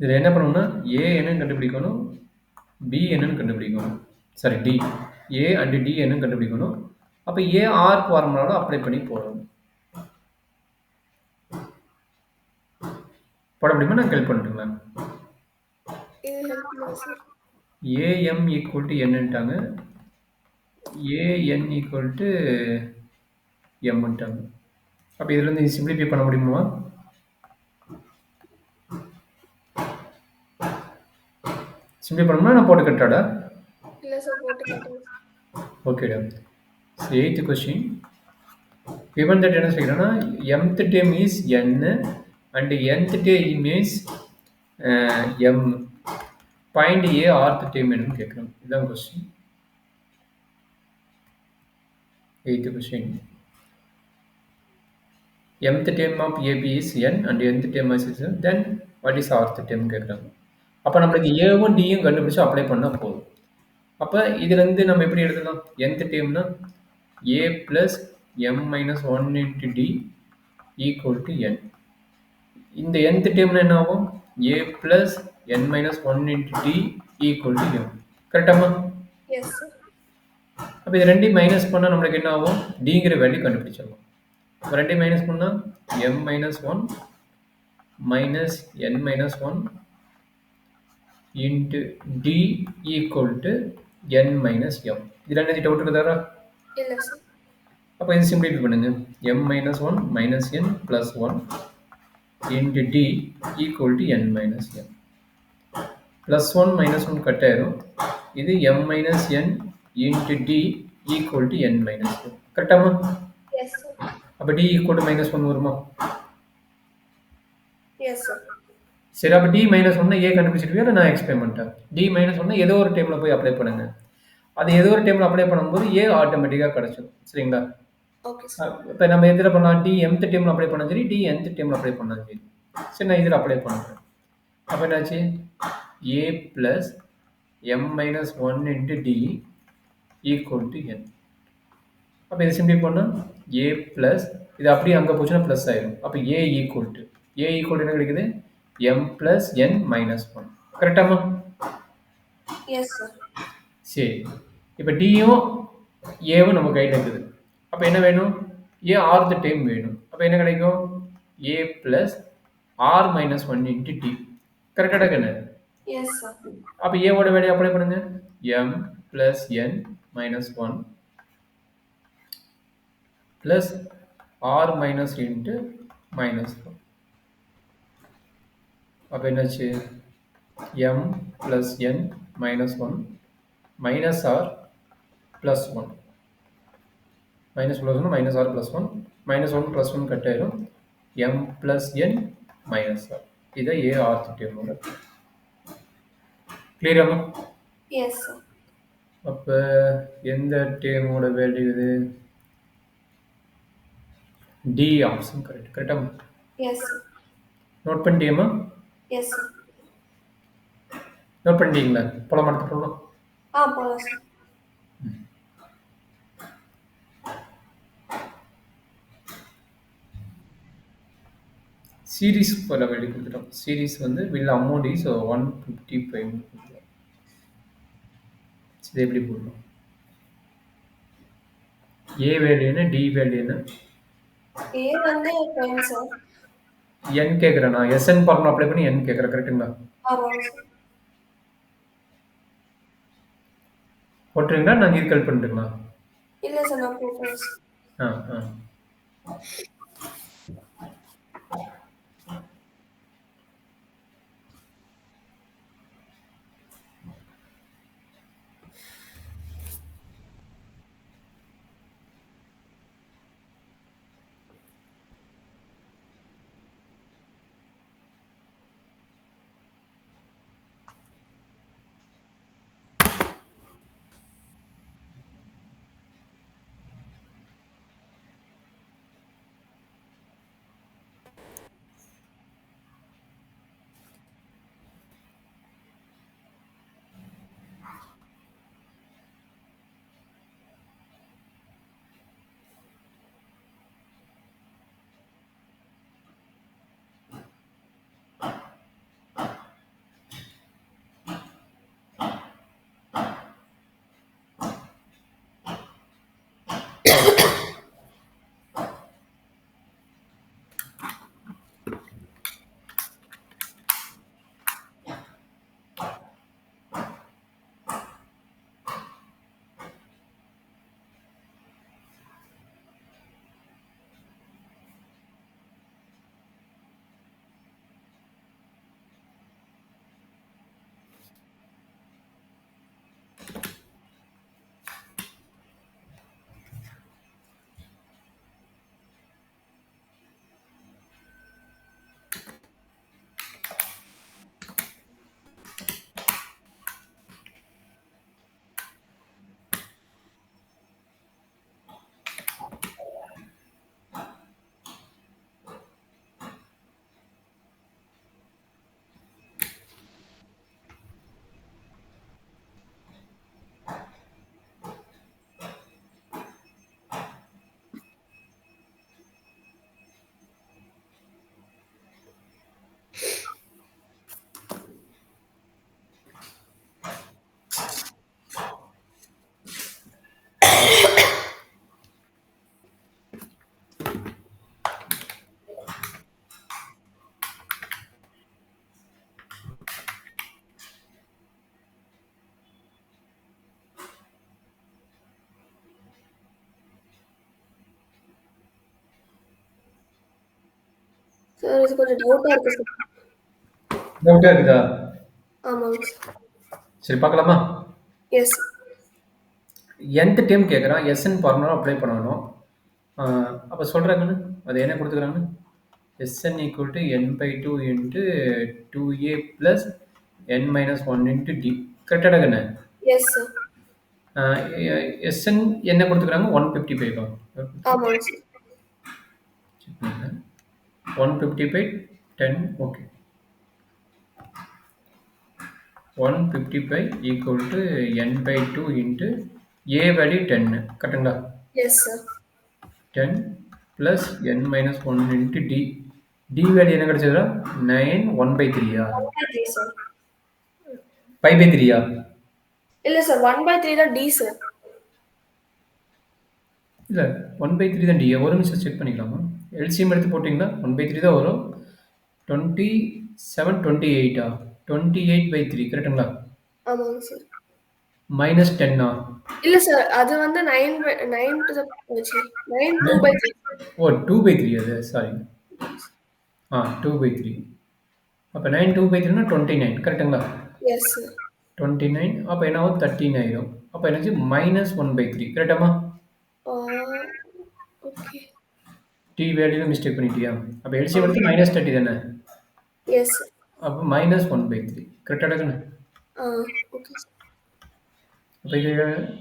இதில் என்ன பண்ணணும்னா ஏ என்னன்னு கண்டுபிடிக்கணும், பி என்னன்னு கண்டுபிடிக்கணும். Sorry D, A and D என்னன்னு கண்டுபிடிக்கணும். அப்போ ஏ ஆர்க்கு வரனாலும் அப்ளை பண்ணி போடணும். போட முடியுமா? நான் ஹெல்ப் பண்ணட்டுங்களா? இது ஹெல்ப் பண்ணுங்க சார். ஏஎம் ஈக்குவல் டு என்னன்ட்டாங்க, ஏஎன் ஈக்குவல் டு எம்ன்ட்டாங்க. அப்போ இதுலேருந்து சிம்பிளிஃபை பண்ண முடியுமா? சிம்பிளி பண்ணணும்னா நான் போட்டு கட்டாடா? இல்லை சார், போட்டு கட்டுங்க. ஓகேடா. Eighth question. given that என்ன செய்யறோம்னா mth term is n and nth term is m. find a rth term என்னன்னு கேட்குறோம். இதுதான் question. Eighth question. mth term of ab is n and nth term is n, then what is rth term கேட்குறாங்க. அப்போ நம்மளுக்கு ஏவும் டியும் கண்டுபிடிச்சு apply பண்ணால் போதும். அப்போ இதுலேருந்து நம்ம எப்படி எழுதலாம்? nth termனா a plus m minus 1 into d equal to n. இந்த nth termனா என்ன ஆகும்? a plus n minus 1 into d equal to m. கரெக்டாமா? Yes sir. அப்போ இது ரெண்டையும் மைனஸ் பண்ணால் நம்மளுக்கு என்ன ஆகும்? டிங்கிற வேல்யூ கண்டுபிடிச்சிடலாம். அப்போ ரெண்டையும் மைனஸ் பண்ணால் m minus 1 minus n minus 1 into d equal to n minus m. இதில் என்ன டவுட் இருக்குதா? இல்லை சார். அப்போ இது சிம்பிளிஃபை பண்ணுங்க. m minus 1 minus n plus 1 into d equal to n minus m. plus 1 minus 1 cut ஆயிரும். இது m minus n into d equal to n minus m. கரெக்டாமா? Yes sir. அப்போ d equal to minus 1 வருமா? Yes sir. சரி, அப்போ d minus 1 ஏ கண்டுபிடிச்சிருவியா? இல்லை நான் explain பண்ணிட்டேன். d minus 1 ஏதோ ஒரு டைமில் போய் அப்ளை பண்ணுங்க. அது ஏதோ ஒரு டைமில் அப்ளை பண்ணும்போது ஏ ஆட்டோமேட்டிக்காக கிடச்சிடும். சரிங்களா? Okay sir. இப்போ நம்ம எதில் பண்ணலாம்? டி mth டைமில் அப்ளை பண்ணாலும் சரி, டி nth டைமில் அப்ளை பண்ணாலும் சரி. சரி, நான் இதில் அப்ளை பண்ணுறேன். அப்போ என்னாச்சு? a plus m minus 1 into d equal to n. அப்போ இது சிம்பிளி பண்ணால் a plus இது அப்படியே அங்கே போச்சுன்னா ப்ளஸ் ஆயிடும். அப்போ a equal to என்ன கிடைக்குது? m plus n minus 1. கரெக்டாமா? Yes sir. சரி, இப்போ டியும் ஏவும் நம்ம கையில் இருக்குது. அப்போ என்ன வேணும்? ஏ ஆர்த் டைம் வேணும். அப்போ என்ன கிடைக்கும்? a plus r minus 1 into d. கரெக்டாக என்ன? S sir. அப்போ ஏவோட வேலையை அப்ளை பண்ணுங்க. m plus n minus 1 plus r minus into minus 1. அப்போ என்னாச்சு? m plus n minus 1 minus r plus 1. minus plus 1 minus r plus 1 minus 1 plus 1 cut ஆயிரும். m plus n minus r. இதை a rth டேர்மோட கிளியராமா? Yes sir. அப்போ எந்த டேர்மோட value இது? D option correct. கரெக்டாக எஸ் சார். நோட் பண்ணிட்டியம்மா? Yes sir. நோட் பண்ணிட்டீங்களா? போல மாட்ட போகலாம். போகலாம் சார். சீரீஸ் போல வேல்யூ கொடுத்துட்டோம். சீரீஸ் வந்து வில் அமௌண்ட் இஸ் 155. இது எப்படி போடணும்? ஏ வேல்யூ என்ன? டி வேல்யூ என்ன? ஏ வந்து 10 சார். என் கேட்குறேன் நான். எஸ்என் ஃபார்முலா அப்ளை பண்ணி என் கேட்குறேன். கரெக்டுங்களா? ஆமாம் சார். போட்டுருங்களா? நாங்கள் இது ஹெல்ப் பண்ணிட்டுங்களா? இல்லை சார், நான் போட்டுறேன் சார். ஆ ஆ சார் இது கொஞ்சம் டவுட்டா இருக்கு சார். டவுட்டா இருக்குதா? ஆமாங்க சார். சரி பார்க்கலாமா? எஸ். nth டைம் கேட்குறான். எஸ்என் ஃபார்முலா அப்ளை பண்ணணும். அப்போ சொல்கிறாங்கன்னு அது என்ன கொடுத்துக்கிறாங்கன்னு Sn equal to n/2 into 2a plus n minus 1 into d. கரெக்டாடா கண்ணு? Yes sir. Sn என்ன கொடுத்துக்கிறாங்க? 155 ஆமாங்க சார். செக் பண்ணுங்க. 155 10 okay. 155 equal to n/2 into a value 10 கரெக்டுங்களா? Yes sir. 10 plus n minus 1 into d. d value என்ன கிடைச்சதுடா? 9 1/3 1/3 sir. 5/3 இல்ல sir 1/3 தான் D sir. இல்லை 1/3 தான் டி. ஒரு நிமிஷம் செக் பண்ணிக்கலாமா? எல்சிஎம் எடுத்து போட்டிங்களா? 1/3 தான் வரும். 27 28 28/3 கரெக்டுங்களா? ஆமாங்க சார். மைனஸ் 10 இல்ல சார் அது வந்து 9 டு தி 9 2/3. ஓ 2/3 அது சாரி. 2/3. அப்போ 9 2/3னா 29 கரெக்டுங்களா? Yes sir. 29 அப்போ என்ன ஆகும்? 13 ஆயிரும். அப்போ என்னாச்சு? மைனஸ் 1/3 கரெக்டாமா? ஓகே. டி வேல்யூ மிஸ்டேக் பண்ணிட்டியா? அப்போ எல்சிஎம் எடுத்து மைனஸ் 30 தானே? எஸ். அப்போ மைனஸ் 1/3 கரெக்டாக தானே? Okay sir. அப்போ இது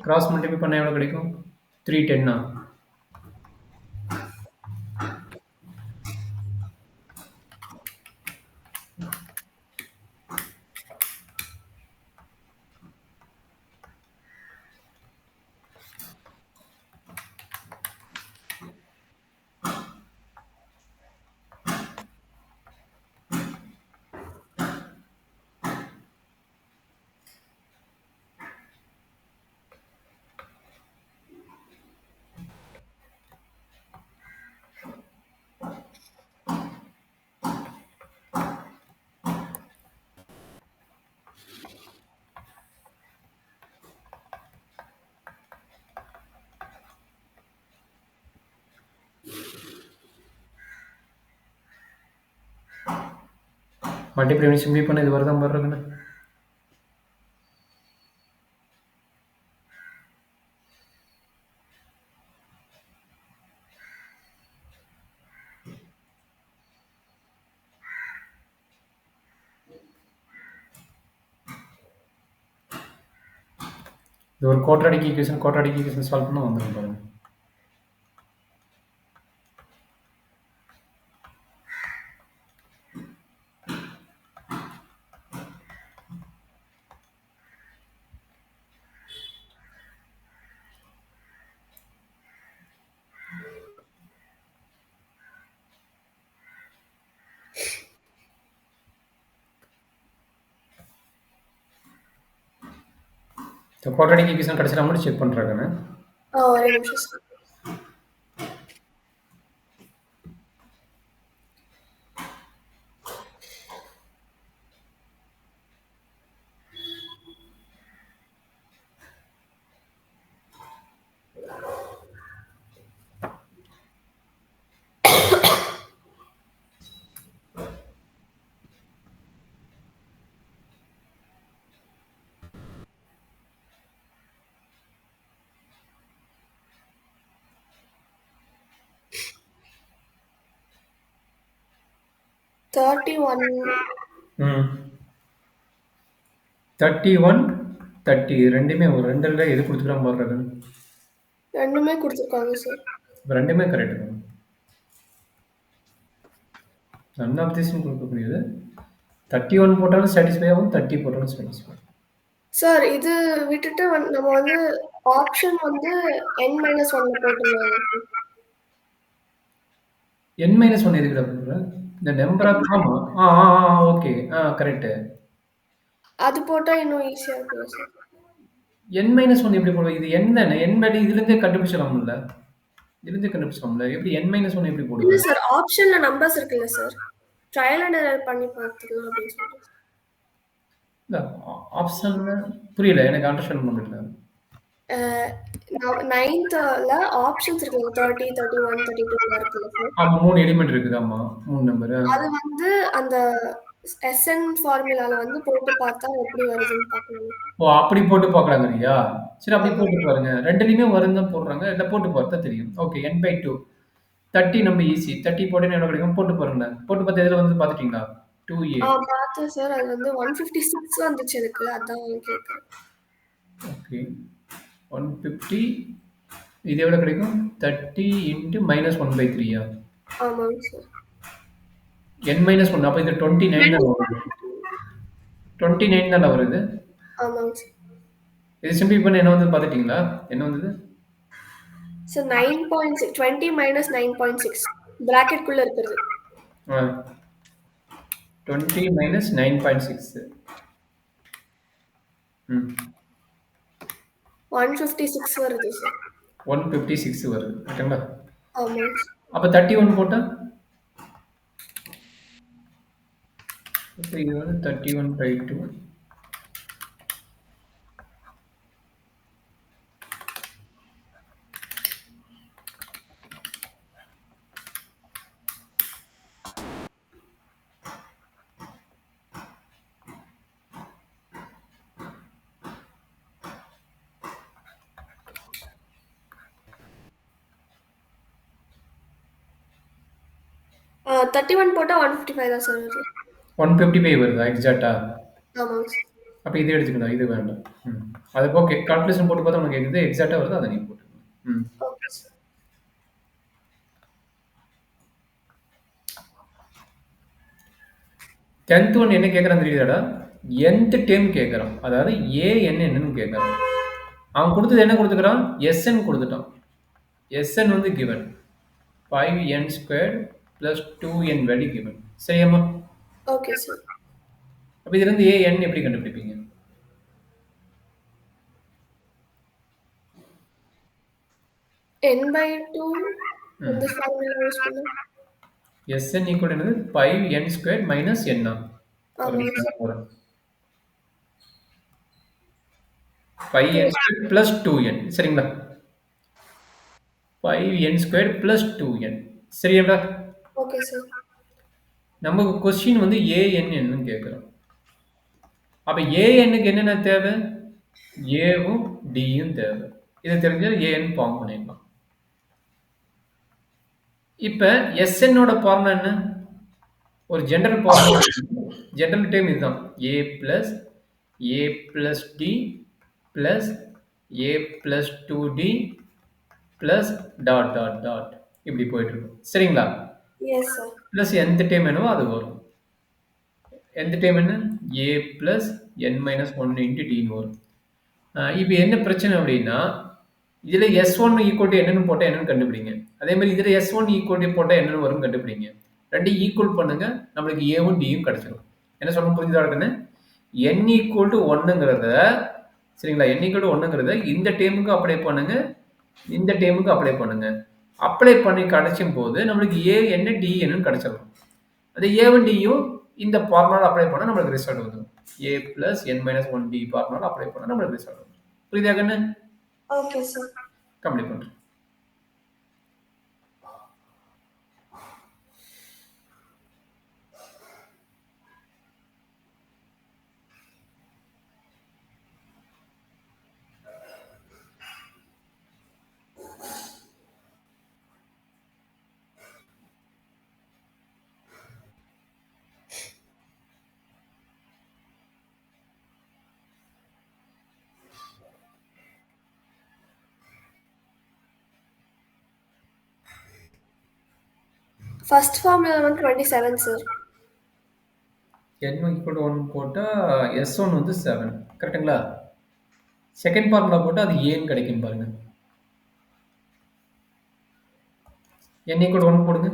கிராஸ் மல்டிப்ளை பண்ணால் எவ்வளோ கிடைக்கும்? 310 மல்டிப்ளை பண்ணி சிம்பிளை பண்ண இது வருதான் வர்றதுன்னு. இது ஒரு குவாட்ராடிக் ஈக்குவேஷன் சால்வ் பண்ணால் வந்துடும் பாருங்க. இந்த குவாட்ராடிக் ஈக்குவேஷன் கடைசியில் மட்டும் செக் பண்ணுறாங்கன்னு. ஒரே நிமிஷம் சார். $31. 31 30 ரெண்டுமே ஒரு ரெண்டுல எது கொடுத்துக்கிறாங்க பாருங்க. ரெண்டுமே கொடுத்துருக்காங்க சார். ரெண்டுமே கரெக்ட் தான். நன் ஆஃப் திஸ் கொடுக்கக்கூடியது 31 போட்டாலும் சாட்டிஸ்ஃபை ஆகும், 30 போட்டாலும் சாட்டிஸ்ஃபை. சார் இது விட்டுட்டு நம்ம வந்து ஆப்ஷன் வந்து n-1 போட்டுருவாங்க. n-1 எதுக்குடா போடுற? இந்த நம்பர் ஆஃப் ஆமா ஓகே கரெக்ட். அது போட்டா இன்னும் ஈஸியா இருக்கும் சார். n-1 எப்படி போடுவ? இது n தானே? n வேல்யூ இதுல இருந்தே கண்டுபிடிச்சலாம்ல. எப்படி n-1 எப்படி போடுவ? இல்ல சார் ஆப்ஷன்ல நம்பர்ஸ் இருக்குல்ல சார். ட்ரையல் அண்ட் எரர் பண்ணி பார்த்துக்கலாம் அப்படின்னு சொல்றேன். இல்ல ஆப்ஷன்ல புரியல எனக்கு அண்டர்ஸ்டாண்ட் பண்ணல. 9த்ல ஆப்ஷன்ஸ் இருக்குல்ல 30, 31, 32 இருக்குல்ல சார். ஆமா 3 எலிமெண்ட் இருக்குது. ஆமா 3 நம்பரு. அது வந்து அந்த எஸ்என் ஃபார்முலால வந்து போட்டு பார்த்தா எப்படி வருதுன்னு பார்க்கணும். ஓ! அப்படி போட்டு பார்க்கலாங்கறியா? சரி அப்படி ஆமா. போட்டு பாருங்க. 2லயுமே வரும்னு தான் போடுறாங்க. இல்ல போட்டு பார்த்தா தெரியும். ஓகே n/2 30 நம்ம ஈஸி. 30 போட்டீங்கன்னா எவ்வளோ கிடைக்கும்? போட்டு பாருங்களேன். போட்டு பார்த்து எதுல வந்து பார்த்துட்டீங்களா? 2a. பார்த்தேன் சார். அது வந்து 156 வந்துச்சு எனக்கு. அதான் கேட்குறேன். ஓகே. 150 இது எவ்வளோ கிடைக்கும்? 30 இன்டு -1/3யா? ஆமாங்க சார். n-1 அப்ப இது 29 தான வருது. 29 தான வருது. ஆமாங்க சார். இது சிம்பிளி பண்ணி என்ன வந்தது பார்த்துட்டீங்களா? என்ன வந்தது? சார் 9.6 20 - 9.6 பிராக்கெட்குள்ள இருக்கிறது. ஆ. 20 - 9.6. ம். 156 வருது சார். 156 வருது. கரெக்ட்டுங்களா? ஆமாங்க சார். அப்ப 31 போட்டா? அப்ப இது வந்து 31/2. ஆ 31 போட்டா 155 தான் சார் வருது. 155 வருதா எக்ஸாக்ட்டா? ஆமாங்க சார். அப்ப இது எடுத்துக்கலாம். இது வேண்டாம். ம். அது ஓகே. கால்குலேஷன் போட்டு பார்த்தா உனக்கு எது எக்ஸாக்ட்டா வருதோ அத நீ போட்டுக்கணும். ம். Okay sir. 10th ஒன் என்ன கேட்கறான்னு தெரியுதாடா? nth டேர்ம் கேட்கறான். அதாவது என்னன்னு கேட்கறான். அவன் குடுத்தது என்ன குடுத்துக்கிறான்? Sn குடுத்துட்டான். Sn வந்து given. 5n² + 2n value given. சரியாம்மா? Okay sir. அப்ப இதிலிருந்து n எப்படி கண்டுபிடிப்பீங்க? n/2 இந்த ம். ஃபார்முலா யூஸ் பண்ணா Sn ஈக்குவல் என்னது? 5n² - n-ஆ? ஒரு ஆமாங்க நிமிஷம் சார். நான் போடுறேன். டூ 5n² + 2n சரிங்களா? 5n² + 2n சரியாடா? Okay sir. நமக்கு கொஸ்டின் வந்து என்னன்னு கேட்குறோம். அப்ப க்கு என்னென்ன தேவை? வும் டியும் தேவை. இது தெரிஞ்சா an ஃபார்ம் பண்ணிடலாம். இப்ப Snஓட ஃபார்முலா என்ன? ஒரு ஜெனரல் ஃபார்முலா. ஜெனரல் டேர்ம் இதுதான். a + d + a + 2d dot இப்படி போயிட்டு இருக்கும். சரிங்களா? S sir. Plus nth term என்னவோ அது வரும். nth டேர்ம் என்ன? a + n-1 × dன்னு வரும். இப்ப என்ன பிரச்சனை அப்படின்னா, இதுல S1 ஈக்குவல் டு என்னன்னு போட்டா என்னன்னு கண்டுபிடிங்க. அதே மாதிரி இதுல S1 ஈக்குவல் டு போட்டா என்னன்னு வரும்னு கண்டுபிடிங்க. 2 ஈக்குவல் பண்ணுங்க. நம்மளுக்கு Aவும் Dயும் கிடைச்சிரும். என்ன சொல்ல புரியுதா இருக்குன்னு? n ஈக்குவல் டு 1ங்கிறத சரிங்களா? n ஈக்குவல் டு 1ங்கிறத இந்த டேர்முக்கு அப்ளை பண்ணுங்க. இந்த டேர்முக்கு அப்ளை பண்ணுங்க. அப்ளை பண்ணி கிடைச்சும் போது நம்மளுக்கு A என்ன D என்னன்னு கிடைச்சிரும். அது Aவும் Dயும் இந்த ஃபார்முலால அப்ளை பண்ணா நம்மளுக்கு ரிசல்ட் வந்துரும். A + n-1d ஃபார்முலால அப்ளை பண்ணா நம்மளுக்கு ரிசல்ட் வந்துரும். புரியுதா கண்ணு? Okay sir. கம்ப்ளீட் பண்றேன். ஃபர்ஸ்ட் ஃபார்முலா வந்து 27 சார். n ஈக்குவல் டு 1 போட்டா S1 வந்து 7 கரெக்ட்டுங்களா? செகண்ட் ஃபார்முலா போட்டா அது ஏன்னு கிடைக்கும் பாருங்க. n ஈக்குவல் டு 1 போடுங்க.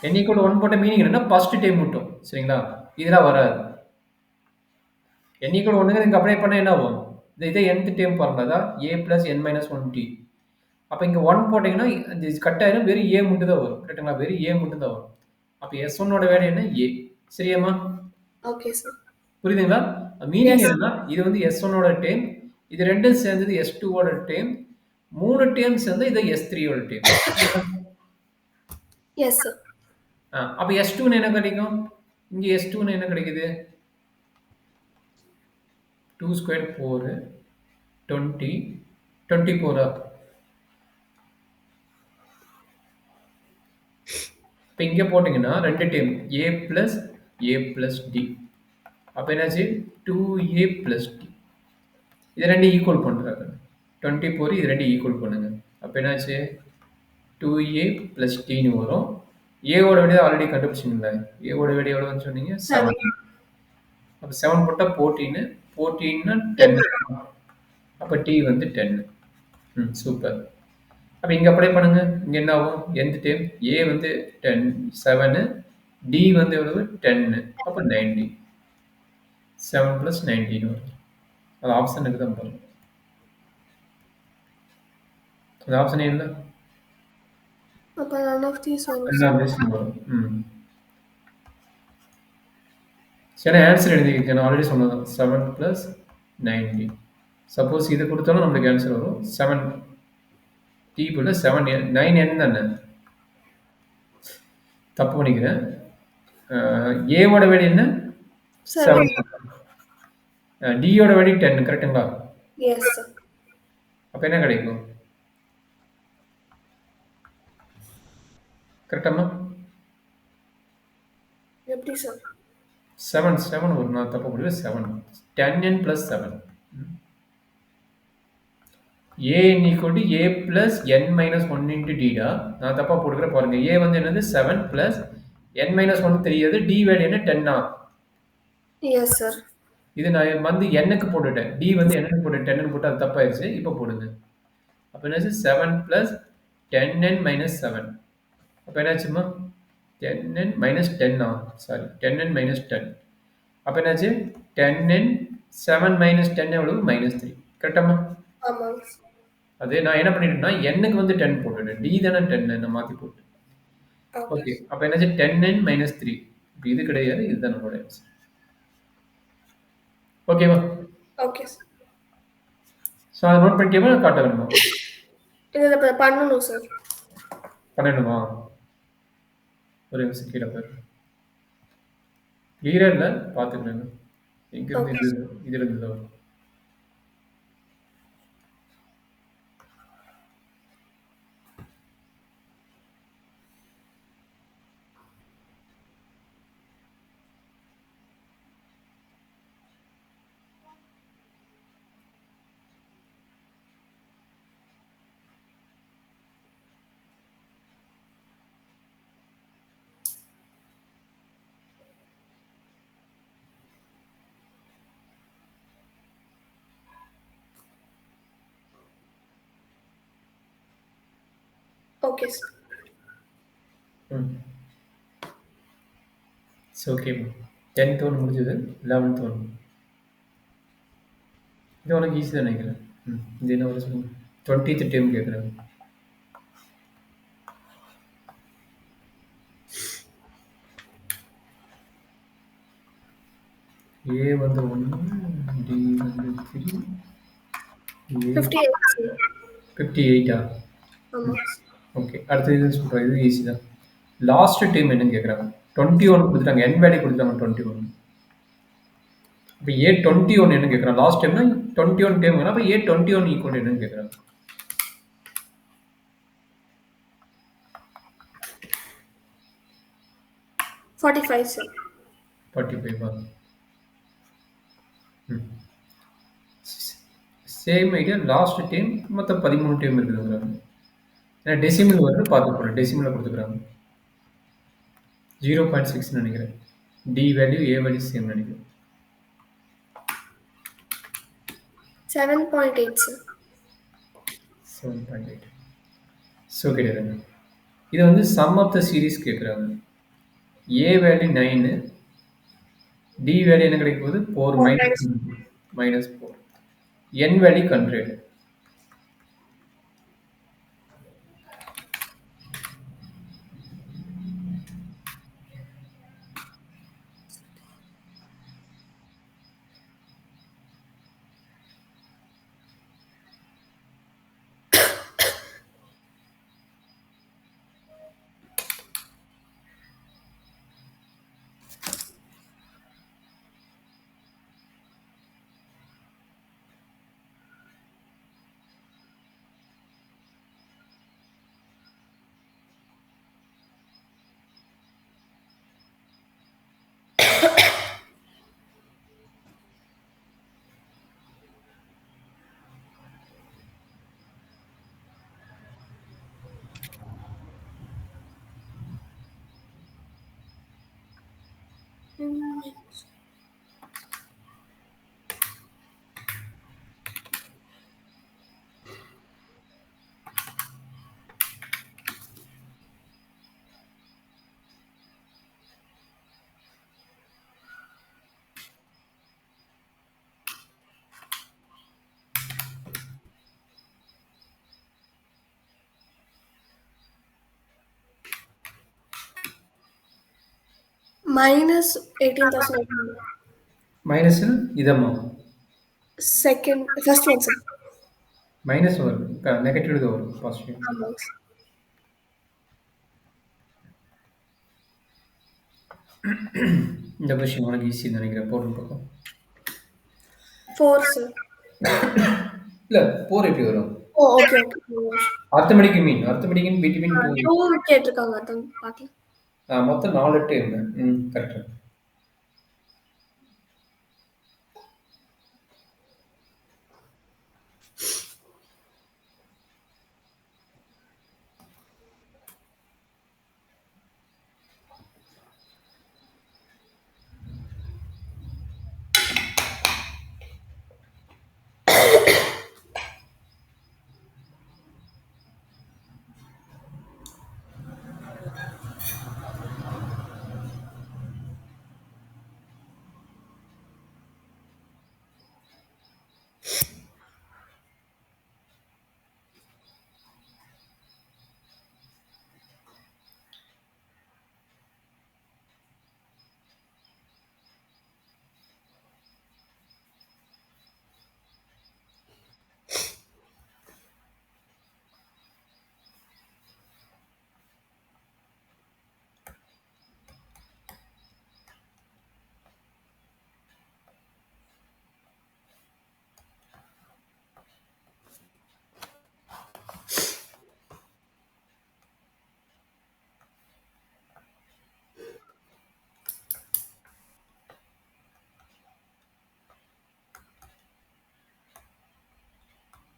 n ஈக்குவல் டு 1 போட்ட மீனிங் என்னன்னா ஃபர்ஸ்ட் டேர்ம் மட்டும். சரிங்களா? இதெல்லாம் வராது. n ஈக்குவல் டு 1ங்க இங்க அப்ளை பண்ணா என்ன ஆகும்? இதே nth டேர்ம் ஃபார்முலா தான் a + n-1t. அப்ப இங்க 1 போட்டீங்கன்னா இது கட் ஆயிரும். வெறும் a மட்டும் தான் வரும். கரெக்ட்டுங்களா? வெறும் a மட்டும் தான் வரும். அப்ப S1 ஓட வேல்யூ என்ன? a. சரியாம்மா? Okay sir. புரியுதுங்களா? Meaning yes. என்னன்னா இது வந்து S1 ஓட டேர்ம், இது ரெண்டும் சேர்ந்தது S2 ஓட டேர்ம். 3 டேர்ம் சேர்ந்தா இது S3 ஓட டேர்ம். S sir. அப்ப S2ன்னு என்ன கிடைக்கும்? இங்க S2ன்னு என்ன கிடைக்குது? 2 ஸ்கொயர் 4 20 24 இப்போ இங்கே போட்டிங்கன்னா 2 டேர்ம் A+D. அப்போ என்னாச்சு 2A+D. இது ரெண்டு ஈக்குவல் பண்ணுறாங்க. 24 இது ரெண்டு ஈக்குவல் பண்ணுங்க. அப்போ என்னாச்சு 2A+Dன்னு வரும். ஏவோட விட ஆல்ரெடி கண்டுபிடிச்சிங்களா? ஏவோட விட எவ்வளோன்னு சொன்னீங்க? 7. அப்போ 7 போட்டால் 14. 14னா 10. அப்போ T வந்து 10. சூப்பர். அப்போ இங்கே அப்ளை பண்ணுங்க. இங்கே என்ன ஆகும்? எந்த டேம்? ஏ வந்து 10 7, டி வந்து எவ்வளவு 10. அப்போ 90. 7 + 19 வரும். அது ஆப்ஷனுக்கு தான் போகணும். அது ஆப்ஷனே இல்லை. அப்போ none of these வரும். எல்லாம் பேசும் வரும். சரி, ஆன்சர் எழுதிக்க. நான் ஆல்ரெடி சொன்னதான் 7 + 90. சப்போஸ் இது கொடுத்தாலும் நம்மளுக்கு ஆன்சர் வரும். 7 டி போல 7 9n தானே? தப்பு பண்ணிக்கிறேன். ஏவோட வேல்யூ என்ன? 7. டியோட வேல்யூ 10. கரெக்டுங்களா? Yes sir. அப்போ என்ன கிடைக்கும்? கரெக்டாமா? எப்படி சார்? 7 வரும். நான் தப்பு பண்ணல. 7 10n + 7. an = a + n - 1 × d டா. நான் தப்பா போட்டுக்கிறேன் பாருங்க. a வந்து என்னது 7 + n - 1 தெரியாது. d வேல்யூ என்ன 10 ஆ? S sir. இது நான் வந்து n க்கு போட்டுட்டேன். d வந்து n க்கு போட்டு 10 ன்னு போட்டு அது தப்பாயிருச்சு. இப்போ போடுங்க. அப்போ என்னாச்சு 7 + 10n - 7. அப்போ என்னாச்சுமா 10n - 10 ஆ? Sorry 10n - 10. அப்போ என்னாச்சு 10n 7 - 10 எவ்வளவு? -3. கரெக்டாமா? ஆமாங்க. அதே நான் என்ன பண்ணிட்டேன்னா n-க்கு வந்து 10 போட்டுட்டேன். d தானே 10 நான் மாற்றி போட்டேன். ஓகே. அப்போ என்னாச்சு 10n - 3. இப்போ இது கிடையாது. இதுதான் நம்மளோட ஆன்சர். ஓகேவா? Okay sir. ஸோ அதை நோட் பண்ணிக்கேவா காட்ட வேணுமா? இதில் பண்ணணும் சார். பண்ணணுமா? ஒரு நிமிஷம் கீழே பாரு. கிளியராக இல்லை, பார்த்துக்கிறேன். எங்கேருந்து இது இதிலிருந்து தான் வரும். Okay sir. இட்ஸ் ஓகேம்மா. 10th ஒன்று முடிஞ்சது. 11th ஒன்று. இது உனக்கு ஈஸி தான் நினைக்கிறேன். இது என்ன ஒரு சொல்லுங்க. 20th டைம் கேட்குறேன். ஏ வந்து 1, டி வந்து 3, 58. 58ஆ? ஆமாம். ஓகே. அடுத்து இது சொல்கிறேன். இது ஈஸி தான். லாஸ்ட் டைம் என்னன்னு கேட்குறாங்க. 21 கொடுத்துட்டாங்க. n வேல்யூ கொடுத்துட்டாங்க 21. இப்போ A21 என்ன கேட்குறாங்க? லாஸ்ட் டைம்னா 21 டைம் வேணும். அப்போ A21 ஈக்குவல் என்னன்னு கேட்குறாங்க. $45 sir. 45 same idea. Last time மொத்தம் 13 டைம் இருக்குதுங்கிறாங்க. ஏன்னா டெசிமல் வருது பார்த்து போகிறேன். டெசிமலில் கொடுத்துக்கிறாங்க 0.6 நினைக்கிறேன். D value A value same நினைக்கிறேன். 7.8 சார். 7.8. ஸோ கிடையாது. இது வந்து சம் ஆஃப் த சீரீஸ் கேட்குறாங்க. ஏ வேல்யூ 9, டி வேல்யூ என்ன கிடைக்க போகுது 4 -4, n வேல்யூ 100. minus 18,800. மைனஸில் இதமா? First one, sir. மைனஸ் வரும். நெகட்டிவ் தான் வரும். பாசிட்டிவ். ஆமாங்க சார். இந்த கொஸ்டின் உனக்கு ஈஸின்னு நினைக்கிறேன். போடுற பக்கம். 4, சார். இல்ல 4 எப்படி வரும்? Oh, okay, okay. Arithmetic mean. Arithmetic in between 2. 2 கேட்டிருக்காங்க. அதான் பார்க்கலாம். மொத்தம் 4 எட்டு என்ன? கரெக்ட்.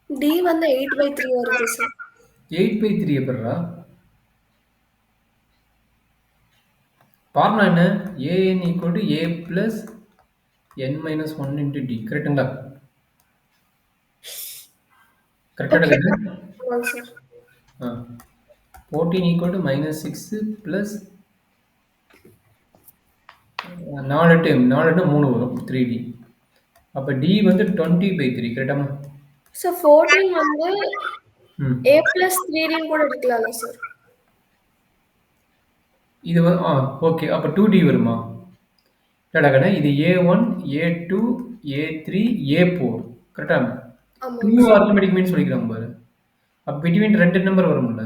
D வந்து 8/3 வருது சார். 8/3 எப்படிடா? பார்முலா என்ன? an equal to a plus n minus 1 into d. கரெக்டுங்களா? கரெக்டா ஓகே. இருக்கு? ஆமாங்க sir. 14 equal to minus 6 plus 4 8 3 வரும். 3d. அப்ப d வந்து 20/3 கரெக்டாமா? சார் 14 வந்து ம். a plus 3d கூட எடுக்கலாம்ல சார்? இது ஓகே. அப்ப 2d வருமா? இல்லடா கண்ணா, இது a1 a2 a3 a4 கரெக்டா? ஆமாங்க 2 சார். அரித்மெடிக் மீன் சொல்லிக்கிறாங்க பாரு. அப்ப பிட்வீன் 2 நம்பர் வரும்ல.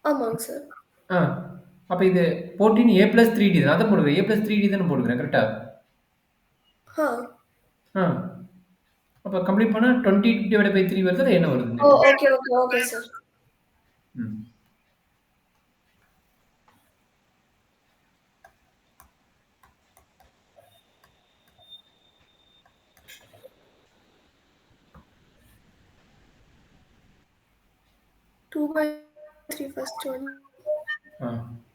ஆமாங்க சார். அப்ப இது 14 a plus 3d தான். அதான் போடுறேன். a plus 3d தானே போடுறேன். கரெக்டா? ஆ. ஆ. அப்ப கம்ப்ளீட் பண்ணா 20/3 வருது. அது என்ன வருதுன்னு ஓ, தெரியல. Okay, okay, okay sir. ம். Two by three first one.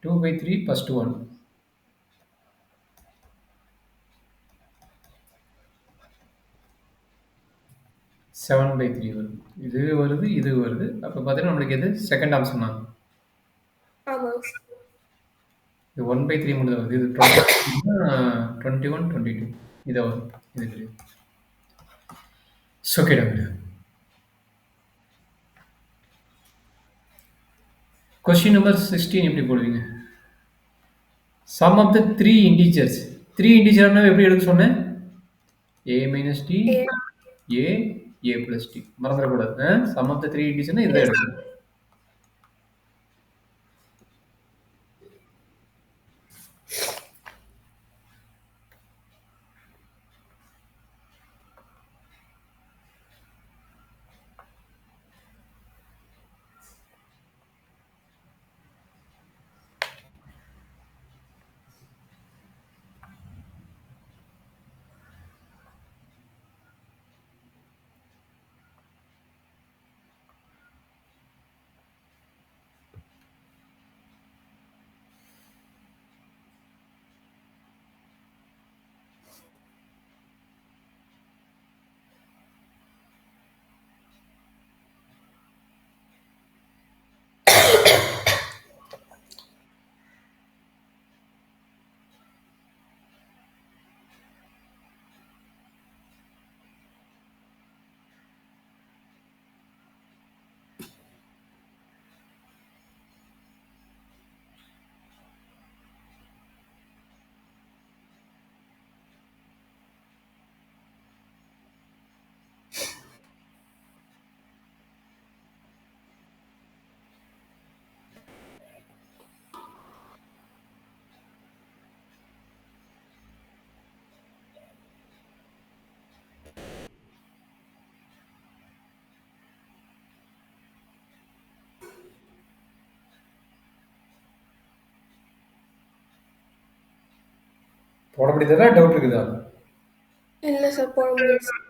2/3 first one. Seven by three வருது. இது வருது, இது வருது. அப்ப பார்த்தீங்கன்னா நம்மளுக்கு எது செகண்ட் ஆப்ஷன் தான். ஆமாங்க சார். இது 1/3 மட்டும் தான் வருது. இது 21 22 இதை வரும். இது கிடையாது. Okay doctor. கொஸ்டின் நம்பர் 16 எப்படி போடுவீங்க? Sum of the three integers. Three இன்டீஜர்னா எப்படி எடுக்க சொன்னேன்? a minus t, a, a plus t. மறந்துடக்கூடாது. சம் ஆஃப் த த்ரீ இன்டீஜர்னா இதுதான் எடுக்கணும். போட முடியுதா? டவுட் இருக்குதா? இல்ல சார் போட முடியாது sir.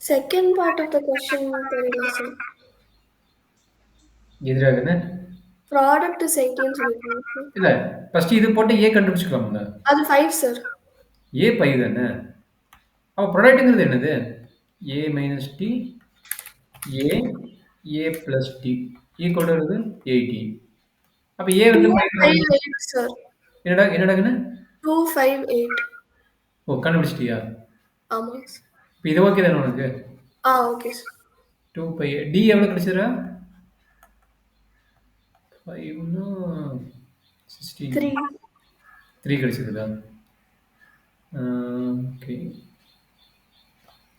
Second part of the question தெரியல சார். எதிராகன்னு? ப்ராடக்ட் இஸ் 18 சொல்லிருக்கீங்க சார். இல்ல. ஃபர்ஸ்ட் இது போட்டு ஏ கண்டுபிடிச்சுக்கலாம்ல. அது 5 சார். ஏ 5 தானே? அப்ப ப்ராடக்ட்ங்கிறது என்னது? ஏ மைனஸ் டி ஏ ஏ பிளஸ் டி ஈக்குவல் வருது 18. அப்ப ஏ வந்து 5 258 சார். என்னடாங்கன்னு? 258. ஓ கண்டுபிடிச்சிட்டியா? ஆமாங்க சார். இப்போ இது ஓகே தானே உனக்கு? Okay sir. 2 பை டி எவ்வளோ கிடைச்சதுடா? 5னா 16. 3. 3 கிடைச்சதுடா. ஓகே.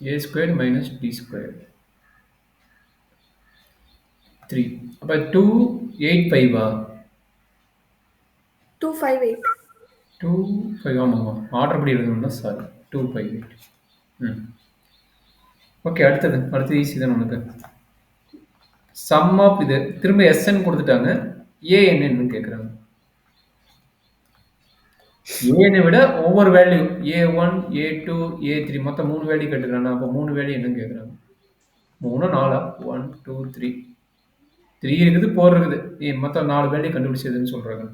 ஏ ஸ்கொயர் மைனஸ் டி ஸ்கொயர் 3. அப்போ 285 258. 25 ஆமாம் ஆமாம் ஆர்டர் படி எழுதணும்னா சாரி 258. ம் ஓகே அடுத்தது ஈஸி தான் உனக்கு. சம் ஆஃப் இது திரும்ப எஸ்என் கொடுத்துட்டாங்க. ஏ என்னன்னு கேட்குறாங்க. ஏனை விட ஒவ்வொரு வேல்யூ A1 A2 A3 மொத்தம் 3 வேல்யூ கேட்டுக்கிறாங்க. அப்போ 3 வேல்யூ என்னன்னு கேட்குறாங்க. 3 4 1 2 3 3 இருக்குது 4 இருக்குது. மொத்தம் 4 வேல்யூ கண்டுபிடிச்சதுன்னு சொல்றாங்க.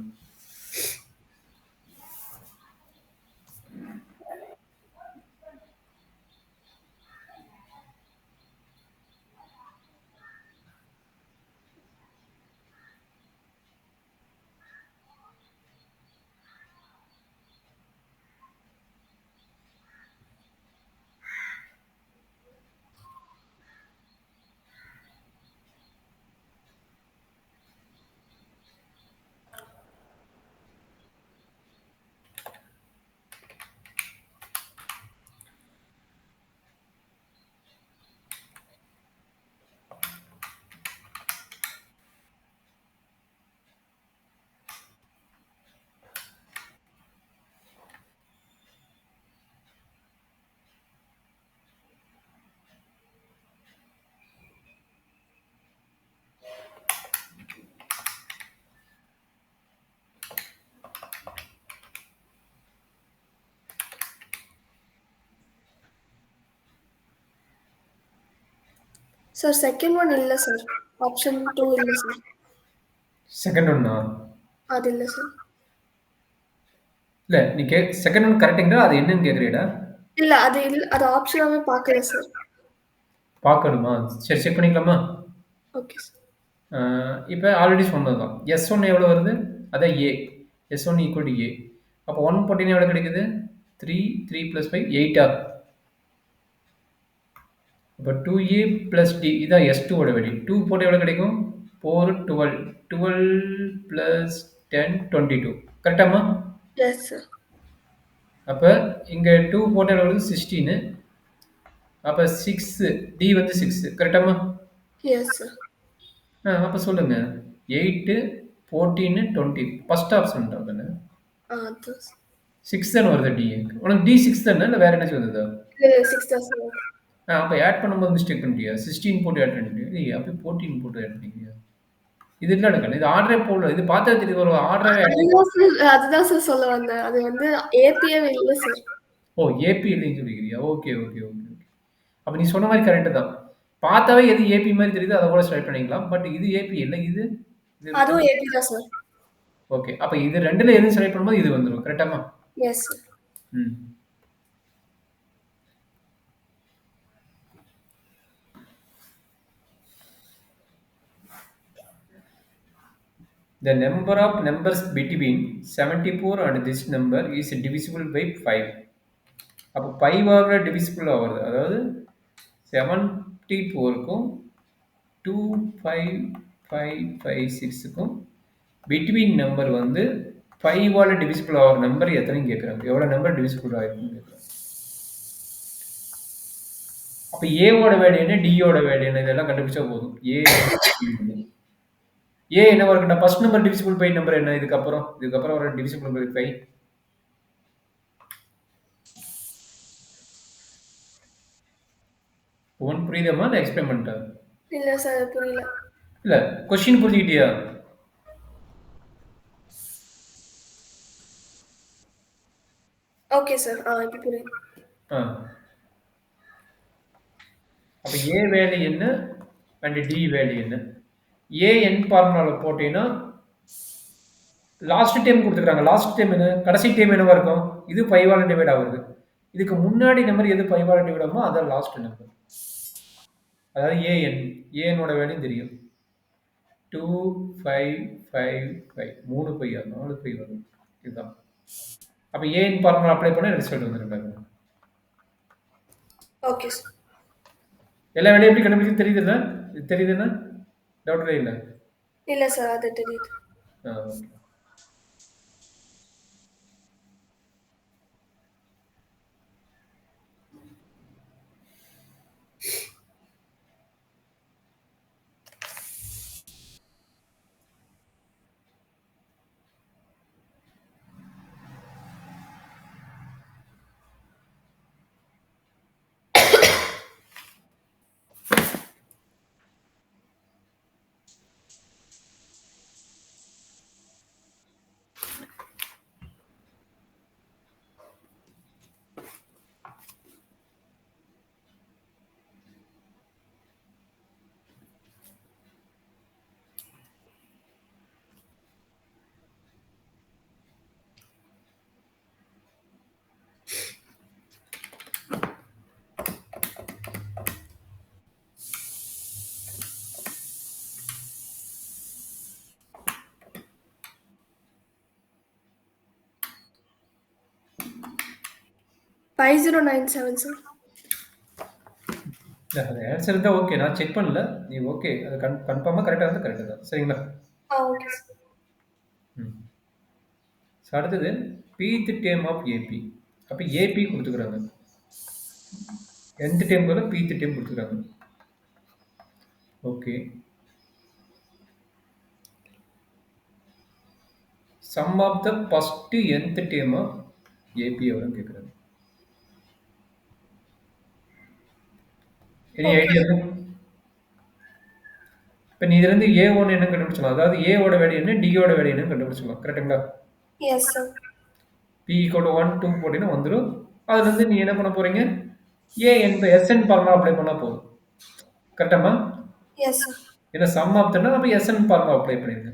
சார் செகண்ட் ஒன் இல்ல சார். ஆப்ஷன் 2 இல்ல சார். செகண்ட் ஒன்னா? அது இல்ல சார். இல்ல நீ செகண்ட் ஒன் கரெக்டுங்களா? அது என்னன்னு கேட்குறீடா? இல்ல அது இல்ல, அது ஆப்ஷனாவே பார்க்கல சார். பார்க்கணுமா? சரி செக் பண்ணிக்கலாமா? Okay sir. இப்போ ஆல்ரெடி சொன்னது தான். S1 எவ்வளோ வருது? அதான் ஏ. S1 ஈக்குவல் டு ஏ. அப்போ 1 போட்டிங்கன்னா எவ்வளோ கிடைக்குது? 3 3 + 5 8 அப்போ 2a + d இதான் S2 ஓட வேல்யூ. 2 போட்டு எவ்வளோ கிடைக்கும்? 4 12 12 + 10 22 கரெக்டாமா? Yes sir. அப்போ இங்கே 2 போட்டு எவ்வளோ வருது? 16. அப்போ 6 d வந்து 6 கரெக்டாமா? Yes sir. அப்போ சொல்லுங்க 8 14 20 ஃபர்ஸ்ட் ஆப்ஷன் தான் தானே? அதான் சார். 6 தானே வருது டி. உனக்கு டி 6 தானே இல்லை வேற என்ன வந்ததா? இல்ல 6 தான் சார். அப்போ ஆட் பண்ணும்போது மிஸ்டேக் பண்ணிட்டியா? 16 போட்டு ஆட் பண்ணிட்டியா? இல்லை அப்போ 14 போட்டு ஆட் பண்ணிட்டியா? இது இல்லை கண்ணு. இது ஆர்டரே போடல. இது பார்த்தா தெரியுது ஒரு ஆர்டரே ஆட் அதுதான் சார் சொல்ல வந்தேன். அது வந்து ஏபிஏவே இல்ல சார். ஓ ஏபி இல்லைன்னு சொல்லிக்கிறியா? Okay okay okay okay. அப்போ நீ சொன்ன மாதிரி கரெக்டு தான். பார்த்தாவே எது ஏபி மாதிரி தெரியுது அதை கூட ஸ்டார்ட் பண்ணிக்கலாம். பட் இது ஏபி இல்லை. இது அதுவும் ஏபி தான் சார். ஓகே. அப்ப இது 2ல எது செலக்ட் பண்ணும்போது இது வந்துரும். கரெக்ட்டாம்மா? Yes sir. ம். The number of numbers between 74 and this number is divisible by 5. அப்ப 5 ஆக டிவிசிபிள் ஆகுறது. அதாவது 74க்கும் 25556க்கும் பிட்வீன் நம்பர் வந்து 5 ஆல டிவிசிபிள் ஆகிற நம்பர் எத்தனைன்னு கேட்குறாங்க. எவ்வளோ நம்பர் டிவிசிபிள் ஆகிருக்குன்னு கேட்குறாங்க. அப்போ ஏவோட வேல்யூ என்ன, டியோட வேல்யூ என்ன, இதெல்லாம் கண்டுபிடிச்சா போதும். ஏ என்ன இருக்குன்னா first number divisible by number என்ன, இதுக்கப்புறம் வர டிவிசிபிள் பை 5. ஒன் புரியுதம்மா, இல்லை எக்ஸ்பிளைன் பண்ணிட்டேன்? இல்ல சார் புரியல. இல்லை, கொஸ்டின் புரிஞ்சுக்கிட்டியா? Okay sir. இப்போ புரியுது. அப்போ ஏ வேல்யூ என்ன அண்ட் டி வேல்யூ என்ன? ஏ என் ஃபார்முலாவில் போட்டீங்கன்னா லாஸ்ட் டைம் கொடுத்துருக்காங்க. லாஸ்ட் டைம் என்ன, கடைசி டைம் என்னவா இருக்கும்? இது 5 டிவைட் ஆகுது. இதுக்கு முன்னாடி நம்பர் எது 5 டிவைட் ஆகுமோ அதான் லாஸ்ட் நம்பர். அதாவது ஏஎன், ஏஎனோட வேல்யூ தெரியும். 2555 3 பையா 4 பை வரும். இதுதான். அப்போ ஏஎன் ஃபார்முலா அப்ளை பண்ண ரிசல்ட் வந்துருக்காங்க. Okay sir. எல்லா வேலையும் எப்படி கண்டுபிடிச்சு தெரியுதுல்ல? இது தெரியுதுன்னா டவுட்லே இல்லை. இல்ல சார், அது தெரியுது. ஓகே. Five 5097 sir. அது ஆன்சர் தான். ஓகே, நான் செக் பண்ணல. நீ ஓகே, அது கன்ஃபார்மாக கரெக்டாக இருந்தால் கரெக்டாக தான். சரிங்களா? Okay sir. ஸோ அடுத்தது பீத் டேம் ஆஃப் ஏபி. அப்போ ஏபி கொடுத்துக்கிறாங்க. nth டேம் போல பீத் டேம் கொடுத்துக்கிறாங்க. Okay. Sum of the first nth term of AP எவ்வளோன்னு கேட்குறாங்க. Any idea? இப்போ நீ இதுலேருந்து A1 என்ன கண்டுபிடிச்சலாம், அதாவது ஏவோட வேல்யூ என்ன, டியோட வேல்யூ என்ன கண்டுபிடிச்சலாம். கரெக்டுங்களா? Yes sir. பி ஈக்குவல் 1 2 போட்டிங்கன்னா வந்துடும். அதுலேருந்து நீ என்ன பண்ண போறீங்க, எஸ்என் ஃபார்முலா அப்ளை பண்ணால் போதும். கரெக்டாமா? Yes sir. ஏன்னா சம் ஆஃப் தன்னா அப்போ எஸ்என் ஃபார்முலா அப்ளை பண்ணிடுங்க.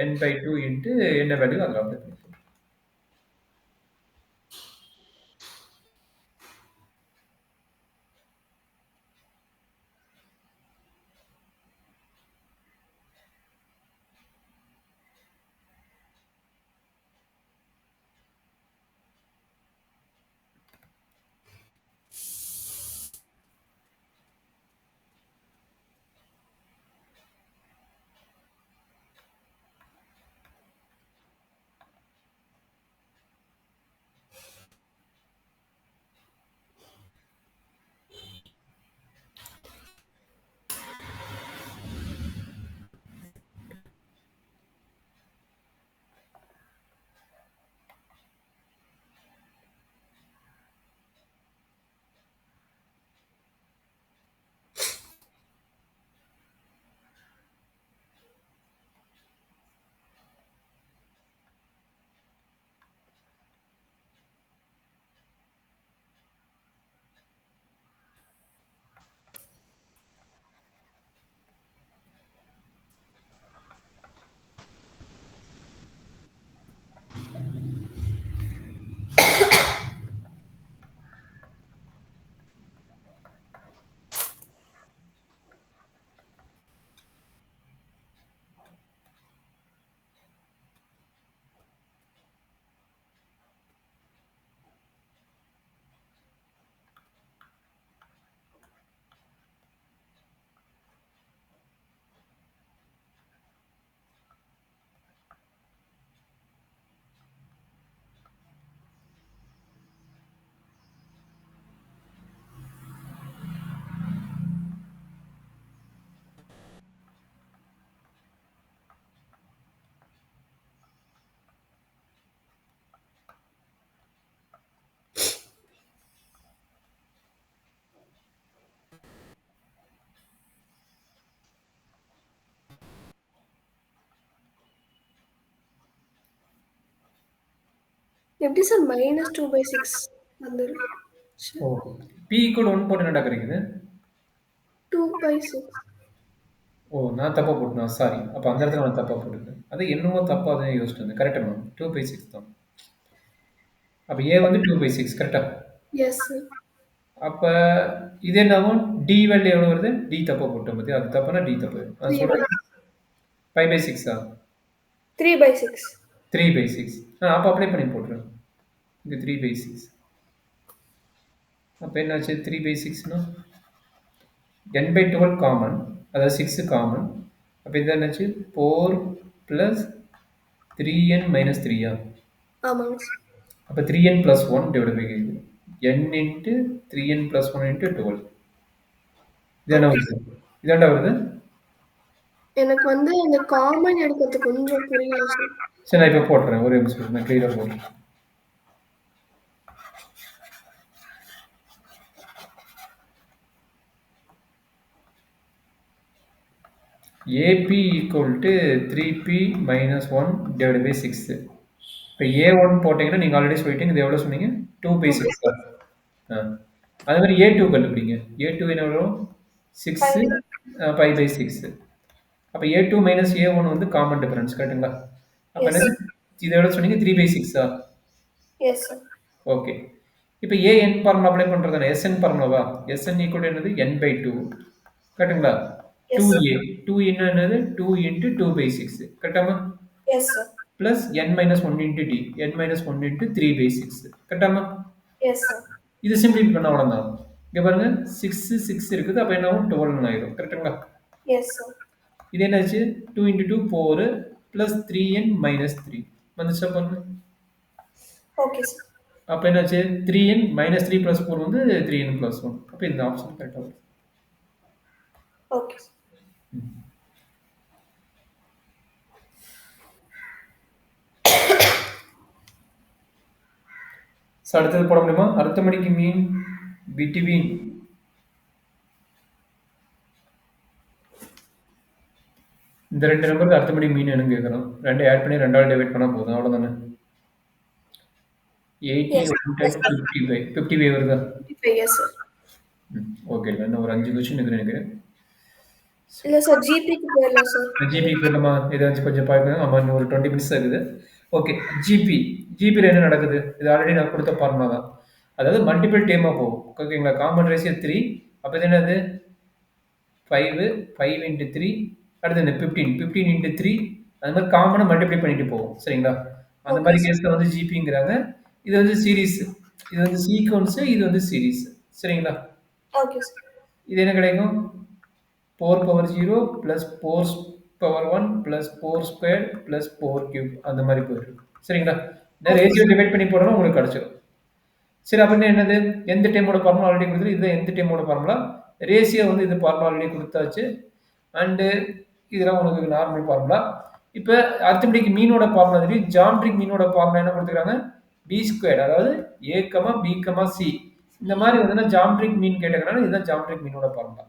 n/2 இன்ட்டு என்ன வேல்யூ அதில் அப்ளை பண்ணி. எப்படி சார் -2/6 வந்துரும்? ஓ! p = 1 போட்டு என்னடா கிடைக்குது? 2/6. ஓ! நான் தப்பா போட்டேனா? சாரி. அப்ப அந்த இடத்துல நான் தப்பா போட்டுட்டேன். அது என்னமோ தப்பா தான் யோசிச்சுட்டு இருந்தேன். Correct ma'am. 2/6 தான். அப்ப A வந்து 2/6 கரெக்ட்டா? S sir. அப்ப இது என்னாகும்? D வேல்யூ எவ்வளவு வருது? D தப்பா போட்டோம் பாத்தியா? அது தப்புனா D தப்பு. நான் 3/6. சொல்றேன் 5/6ஆ? 3/6. 3/6. அப்ப அப்ளை பண்ணி போட்டுறேன். இங்க 3/6. அப்ப என்னாச்சு? 3/6னா n/12 காமன். அதாவது 6 காமன். அப்ப இது என்னாச்சு? 4 பிளஸ் 3n மைனஸ் 3யா? ஆமாங்க சார். அப்ப 3n plus 1 divided by n into 3n plus 1 into 12. இது என்ன ஓகே வருது? சார். இதாண்டா வருது? எனக்கு வந்து அந்த காமன் எடுக்கிறது கொஞ்சம் புரியல சார். சரி நான் இப்ப போட்டுறேன். ஒரே நிமிஷம் நான் கிளியரா போடுறேன். AP equal to 3P minus 1 divided by 6. இப்போ A1 போட்டீங்கன்னா நீங்க ஆல்ரெடி சொல்லிட்டீங்க. இது எவ்வளவு சொன்னீங்க? 2/6 தான். அதே மாதிரி A2 கண்டுபிடிங்க. A2 என்ன வரும்? 6 5. 5/6. அப்ப A2 மைனஸ் A1 வந்து காமன் டிஃபரன்ஸ் கரெக்ட்டுங்களா? அப்ப எஸ். என்னது? இது எவ்வளவு சொன்னீங்க? 3/6ஆ? Yes sir. ஓகே. இப்ப ஏஎன் ஃபார்முலா அப்ளை பண்றதானே? எஸ்என் ஃபார்முலாவா? எஸ்என் ஈக்குவல் என்னது? n/2 கரெக்ட்டுங்களா? Yes sir. 2a 2 என்னது? 2 into 2/6 கரெக்டாமா? Yes sir. Plus n minus 1 into d n minus 1 into 3/6 கரெக்டாமா? Yes sir. இது சிம்பிளிஃபை பண்ண அவ்வளவுதான். இங்க பாருங்க 6 6 இருக்குது. அப்ப என்ன ஆகும்? 12 ஆயிடும் கரெக்ட்டுங்களா? Yes sir. இது என்னாச்சு? 2 into 2 4 plus 3n minus 3 வந்துச்சா பாருங்க. Okay sir. அப்ப என்னாச்சு? 3n minus 3 plus 4 வந்து 3n plus 1. அப்ப இந்த ஆப்ஷன் கரெக்டா வரும். Okay sir. அடுத்தது போட முடியுமா? அரித்மெடிக் மீன் பிட்வீன் இந்த ரெண்டு நம்பருக்கு அரித்மெடிக் மீன் என்னன்னு கேட்குறோம். ரெண்டு ஆட் பண்ணி ரெண்டாவது டிவைட் பண்ணா போதும் அவ்வளவுதானே? 80 எஸ். 1 time 55 55 வருதா? 55. S sir. ஓகே இன்னும் ஒரு 5 கொஸ்டின் இருக்குன்னு நினைக்கிறேன். இல்ல சார் ஜிபிக்கு போயிடலாம் சார். ஜிபி போயிடலாமா? ஏதாச்சும் கொஞ்சம் பாருங்க. ஆமா இன்னும் ஒரு 20 மினிட்ஸ் இருக்குது. ஓகே ஜிபியில் என்ன நடக்குது? இது ஆல்ரெடி நான் கொடுத்த ஃபார்முலா தான். அதாவது மல்டிபிள் டேமா போகும். ஓகேங்களா? Common ratio 3. அப்ப இது என்னது? 5 5 into 3 அடுத்து என்ன 15 into 3 அது மாதிரி காமனா மல்டிப்ளை பண்ணிட்டு போகும் சரிங்களா? அந்த ஓகே மாதிரி சார். கேஸ்ல வந்து ஜிபிங்கிறாங்க. இது வந்து சீரிஸ். இது வந்து சீக்வன்ஸ். இது வந்து சீரிஸ் சரிங்களா? Okay sir. இது என்ன கிடைக்கும்? 4 power 0 plus 4 power 1 plus 4 squared plus 4 cube அந்த மாதிரி போயிடும் சரிங்களா? இந்த ரேஷியோ டிவைட் பண்ணி போடணும் உங்களுக்கு கிடைச்சிடும். சரி அப்படின்னு என்னது? எந்த டைமோட ஃபார்முலா ஆல்ரெடி கொடுத்துரு. இதுதான் எந்த டைமோட ஃபார்முலா. ரேஷியோ வந்து இது ஃபார்முலா ஆல்ரெடி கொடுத்தாச்சு. அண்டு இதெல்லாம் உங்களுக்கு நார்மல் ஃபார்முலா. இப்போ அரித்மெடிக் மீனோட ஃபார்முலா தெரியும். ஜாமெட்ரிக் மீனோட ஃபார்முலா என்ன கொடுத்துருக்காங்க? பி ஸ்கொயர் அதாவது A comma B comma C இந்த மாதிரி வந்து ஜாமெட்ரிக் மீன் கேட்டதுனால இதுதான் ஜாமெட்ரிக் மீனோட formula.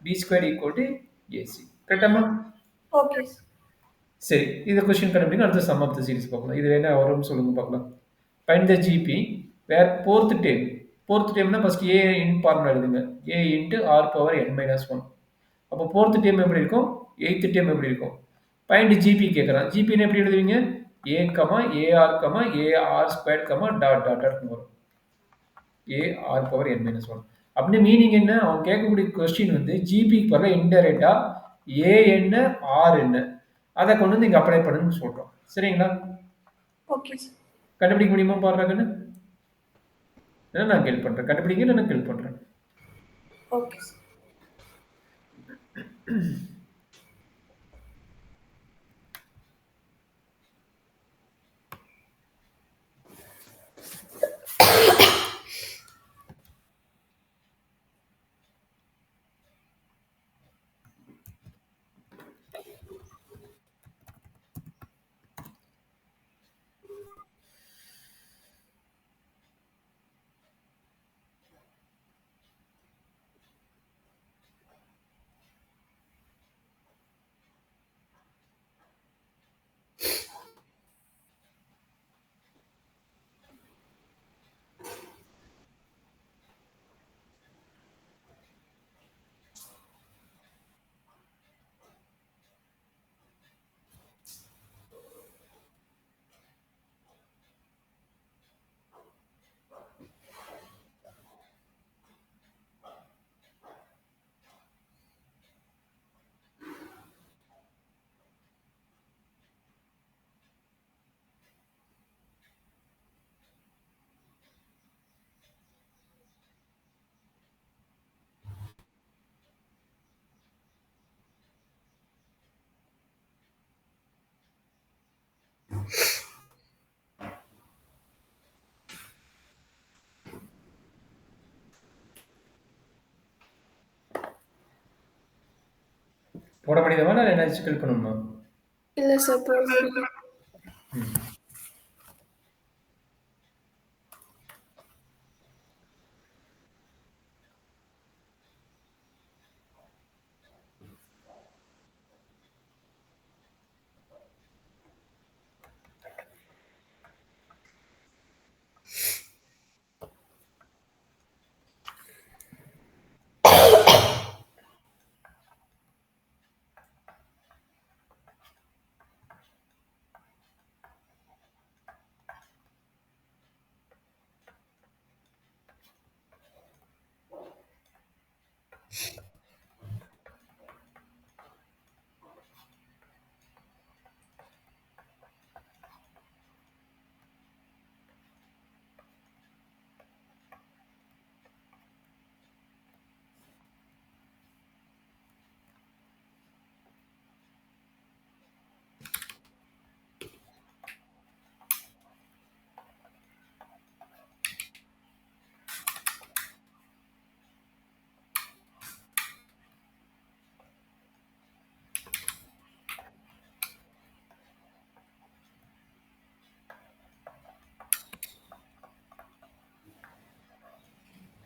B square equal to AC கரெக்டாமா? Okay sir. சரி இந்த கொஸ்டின் கண்டுபிடிங்க. அடுத்த சம் ஆஃப் த சீரிஸ் பார்க்கலாம். இதுல என்ன வரும்னு சொல்லுங்க பார்க்கலாம். Find the GP where fourth term. Fourth டேம்னா ஃபர்ஸ்ட் ஏ இன் ஃபார்முலா எழுதுங்க. A into r power n minus 1. அப்போ ஃபோர்த் டேம் எப்படி இருக்கும்? எய்த் டேம் எப்படி இருக்கும்? ஃபைண்ட் ஜிபி கேட்குறான். ஜிபின்னு எப்படி எழுதுவீங்க? A comma a r comma a r square comma dot dot டாட்னு வரும். ஏஆர் பவர் n மைனஸ் 1 அப்படின்னு மீனிங் என்ன? அவன் கேட்கக்கூடிய கொஸ்டின் வந்து ஜிபிக்கு பதிலாக இன்டெரக்டா ஏ என்ன ஆர் என்ன அதை கொண்டு வந்து இங்க அப்ளை பண்ணுன்னு சொல்றோம் சரிங்களா? Okay sir. கண்டுபிடிக்க முடியுமா பாருங்கன்னு? ஏன்னா நான் ஹெல்ப் பண்றேன். கண்டுபிடிங்க இல்ல நான் ஹெல்ப் பண்றேன். Okay sir. போட முடியுமா இல்லை என்னாச்சும் கில் பண்ணணுமா? இல்ல சார் போட முடியும். ம்.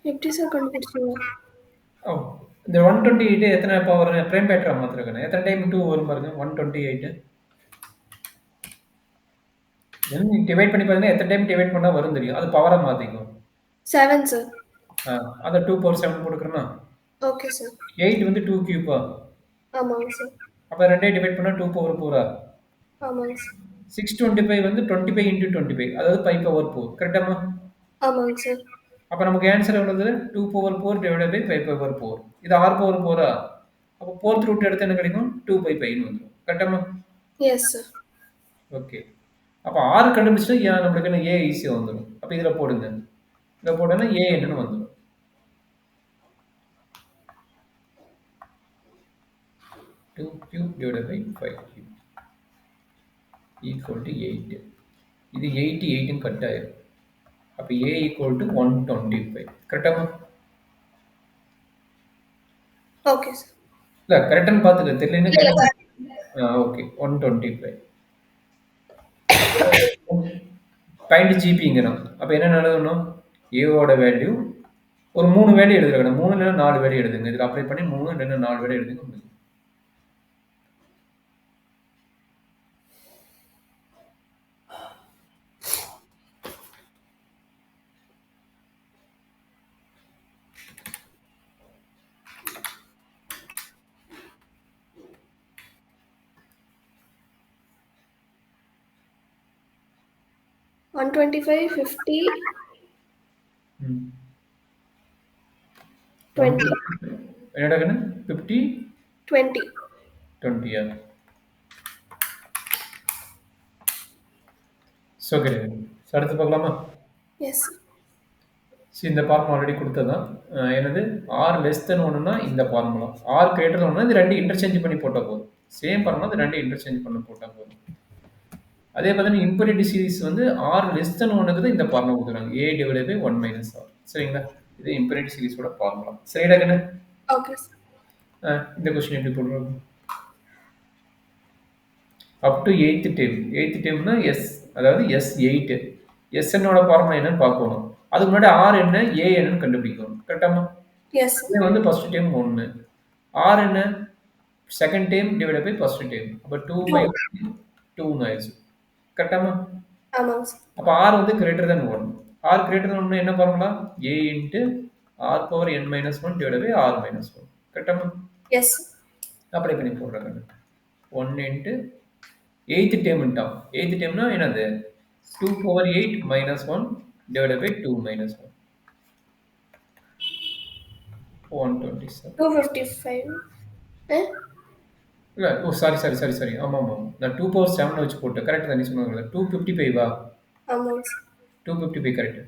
எப்படி சார் கண்டுபிடிச்சீங்க? ஓ, இந்த 128 எத்தனை பவர் ப்ரைம் பேட்டரா மாத்திருக்கேன், எத்தனை டைம் 2 வரும் பாருங்க. 128 டிவைட் பண்ணி பாருங்க, எத்தனை டைம் டிவைட் பண்ணா வரும் தெரியும். அது பவரா மாத்திக்கும். 7 சார். அதை 2 பவர் 7 போட்டுக்கிறேன்னா ஓகே சார். 8 வந்து 2 கியூப்பா. ஆமாங்க சார். அப்போ ரெண்டையும் டிவைட் பண்ணா 2 பவர் 4ஆ. ஆமாங்க சார். 625 வந்து 25 இன்டூ 25, அதாவது 5 பவர் 4. கரெக்டாமா? ஆமாங்க சார். அப்போ நமக்கு ஆன்சர் எவ்வளவு? 2 பவர் 4 டிவைட் பை 5 பவர் 4. இது 6 பவர் 4ஆ. அப்போ 4th ரூட் எடுத்து என்ன கிடைக்கும்? 2 பை 5 வந்துடும். கரெக்டாமா? Yes sir. ஓகே. அப்போ 6 கண்டுபிடிச்சா நம்மளுக்கு என்ன ஏ ஈஸியாக வந்துடும். அப்போ இதில் போடுங்க. இதில் போட்டோன்னா ஏ என்னன்னு வந்துடும். 2 cube divided by 5 cube equal to 8. இது 8 கட் ஆயிரும். அப்போ a equal to 125. கரெக்டாமா? Okay sir. இல்லை, கரெக்டானு பார்த்துக்க, தெரியலன்னு இல்ல கேட்க. சார். ஓகே, 125 பாயிண்ட் ஜிபிங்கிறோம். அப்போ என்ன எழுதணும்? ஏவோட வேல்யூ ஒரு 3 வேல்யூ எழுதுறேன். 3 இல்லைன்னா 4 வேல்யூ எழுதுங்க. இதில் அப்ளை பண்ணி 3 இல்லைன்னா 4 வேல்யூ எழுதுங்க. 125, 50, 20. என்னடா கண்ணு? 50 20. 20யா? ஸோ கிடையாது. அடுத்து பார்க்கலாமா? எஸ். இந்த ஃபார்முலா ஆல்ரெடி கொடுத்ததான். என்னது? ஆர் லெஸ் தென் ஒன்றுனா இந்த ஃபார்முலா, ஆர் கிரேட்டர் தென் ஒன்று இது ரெண்டு இன்டர்சேஞ்ச் பண்ணி போட்டால் போதும். சேம் ஃபார்முலா, இது ரெண்டு இன்டர்சேஞ்ச் பண்ணி போட்டால் போதும். அதே பார்த்தீங்கன்னா இன்ஃபினிட்டி சீரிஸ் வந்து ஆர் லெஸ் தென் ஒன்றுக்கு தான் இந்த ஃபார்முலா கொடுக்குறாங்க, ஏ டிவைடட் பை 1 மைனஸ் ஆர். சரிங்களா? இது இன்ஃபினிட்டி சீரிஸோட ஃபார்முலா. சரிடா கண்ணு? Okay sir. இந்த கொஸ்டின் எப்படி போடுறாங்க? Up to 8th term. 8th டேம்னா எஸ், அதாவது S8. எஸ்என்னோட ஃபார்முலா என்னன்னு பார்க்கணும். அதுக்கு முன்னாடி ஆர் என்ன, ஏ என்னன்னு கண்டுபிடிக்கணும். கரெக்டாமா? எஸ். இது வந்து ஃபர்ஸ்ட் டைம் 1, ஆர் என்ன, second time divide by first time. அப்போ 2 பை 2 ஆயிடுச்சு. கரெக்டாமா? ஆமாங்க சார். அப்போ ஆர் வந்து greater than 1. R greater than 1 என்ன formula? A into r power n minus 1 divide by r minus 1. கரெக்டாமா? எஸ். அப்ளை பண்ணி போடுறாங்க. 1 இன்ட்டு 8th டேர்ம்ட்டான். 8th டேர்ம்னா என்னது? 2 power 8 minus 1 divide by 2 minus 1. 127. 255. இல்லை, ஓ சாரி. ஆமாம். நான் 2 பவர் 7 வச்சு போட்டேன். கரெக்ட் தான், நீ சொன்னாங்க. 255வா? ஆமாங்க சார். 255 கரெக்ட்.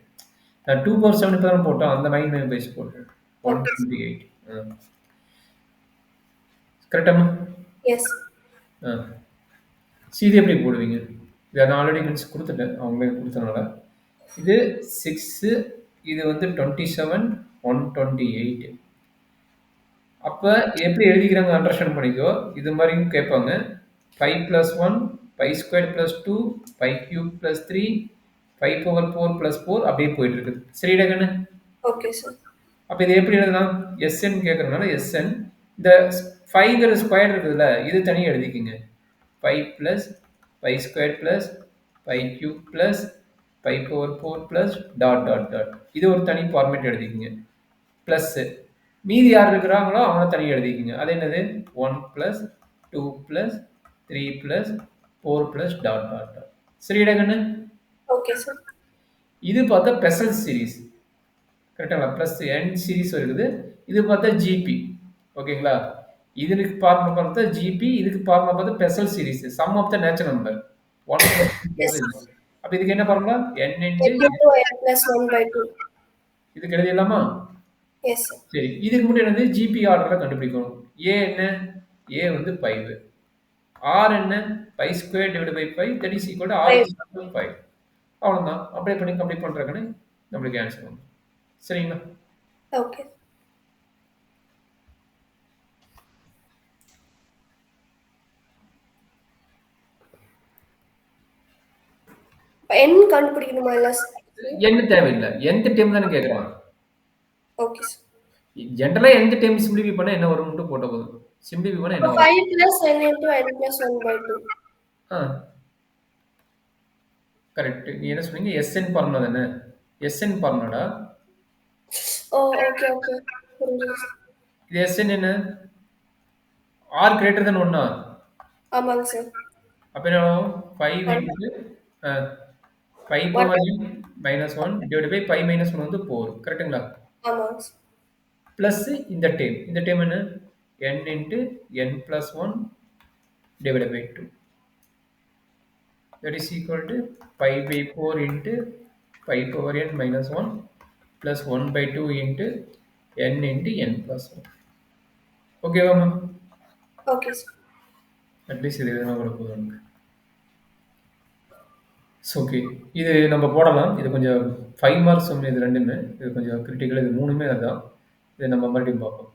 நான் 2 பவர் 7 இப்போ தான் போட்டேன், அந்த 9 பேஸ் போட்டேன். 128. கரெக்டாமா? எஸ். இது எப்படி போடுவீங்க? இதை நான் ஆல்ரெடி மின்ஸ் கொடுத்துட்டேன், அவங்களே கொடுத்தனால. இது 6, இது வந்து 27, 128. அப்ப எப்படி எழுதிக்கிறாங்க அண்டர்ஸ்டாண்ட் பண்ணிக்கோ. இது மாரியும் கேட்பாங்க. பை + 1, π² + 2, π³ + 3, 5/4 + 4 அப்படியே போயிட்டு இருக்குது. சரிடா கண்ணு? Okay sir. அப்ப இத எப்படி எழுதலாம்? எஸ்என் கேட்கறதுனால எஸ்என். இந்த 5ங்கிற ஸ்கொயர் இருக்குதுல்ல, இது தனியா எழுதிக்கங்க. Pi + π² + π³ + 5/4 dot dot dot. இது ஒரு தனி ஃபார்மேட் எழுதிக்கங்க. பிளஸ் மீதி யார் இருக்கிறாங்களோ அவங்கள தனியா எழுதிக்கங்க. அது என்னது? 1 + 2 + 3 + 4 டாட் டாட் டாட். சரிடா கண்ணு? Okay sir. இது பார்த்தா பெசல் சீரிஸ். கரெக்ட்டுங்களா? பிளஸ் n சீரிஸ் இருக்குது. இது பார்த்தா ஜிபி. ஓகேங்களா? இதுக்கு ஃபார்முலா பார்த்தா ஜிபி, இதுக்கு ஃபார்முலா பார்த்தா special series. Sum of the natural number. 1 + 4 yes. இது. அப்ப இதுக்கு என்ன formula? n n × into n plus 1/2. இதுக்கு எழுதிடலாமா? S sir. சரி. இதுக்கு மட்டும் என்னது? ஜிபி ஆர்டர கண்டுபிடிக்கணும். ஏ என்ன? ஏ வந்து 5. ஆர் என்ன? π² / 5 that is equal to r 5. = 5. அவ்வளோதான். அப்ளை பண்ணி கம்ப்ளீட் பண்றதுக்குன்னு நம்மளுக்கு ஆன்சர் வந்துரும். சரிங்களா? ஓகே. n கண்டுபிடிக்கணுமா இல்ல சார்? n தேவையில்ல. nth டேர்ம் தானே கேட்குறான். Okay sir. ஜெனரலா nth டேர்ம் சிம்ப்ளிஃபை பண்ணா என்ன வரும்னு மட்டும் போட்டா போதும். சிம்ப்ளிஃபை பண்ணா அப்ப என்ன வரும்? 5 plus n into n plus 1/2. ஆ கரெக்ட். நீ என்ன சொன்னீங்க? எஸ்என் ஃபார்முலா தானே? எஸ்என் ஃபார்முலாடா. ஓ ஓகே ஓகே. புரிஞ்சுது சார். இது எஸ்என் என்ன? r greater than 1 ஆமாங்க சார். அப்ப என்ன ஆகும்? 5 1 into a 5 1 power n minus 1 divided by 5 minus 1 வந்து 4. கரெக்ட்டுங்களா? ஆமாங்க சார். பிளஸ் இந்த டேர்ம். இந்த டேர்ம் என்ன? n into n plus 1 divided by 2. That is equal to 5/4 into 5 power n minus 1 plus 1/2 into n into n plus 1. ஓகேவாம்மா? Okay sir. At least இது எதுனா கூட போதும் எனக்கு. ஓகே. இது நம்ம போடலாம். இது கொஞ்சம் 5 மார்க்ஸ் சம் இது 2மே. இது கொஞ்சம் கிரிட்டிக்கல். இது 3மே அதான். இதை நம்ம மறுபடியும் பார்ப்போம்.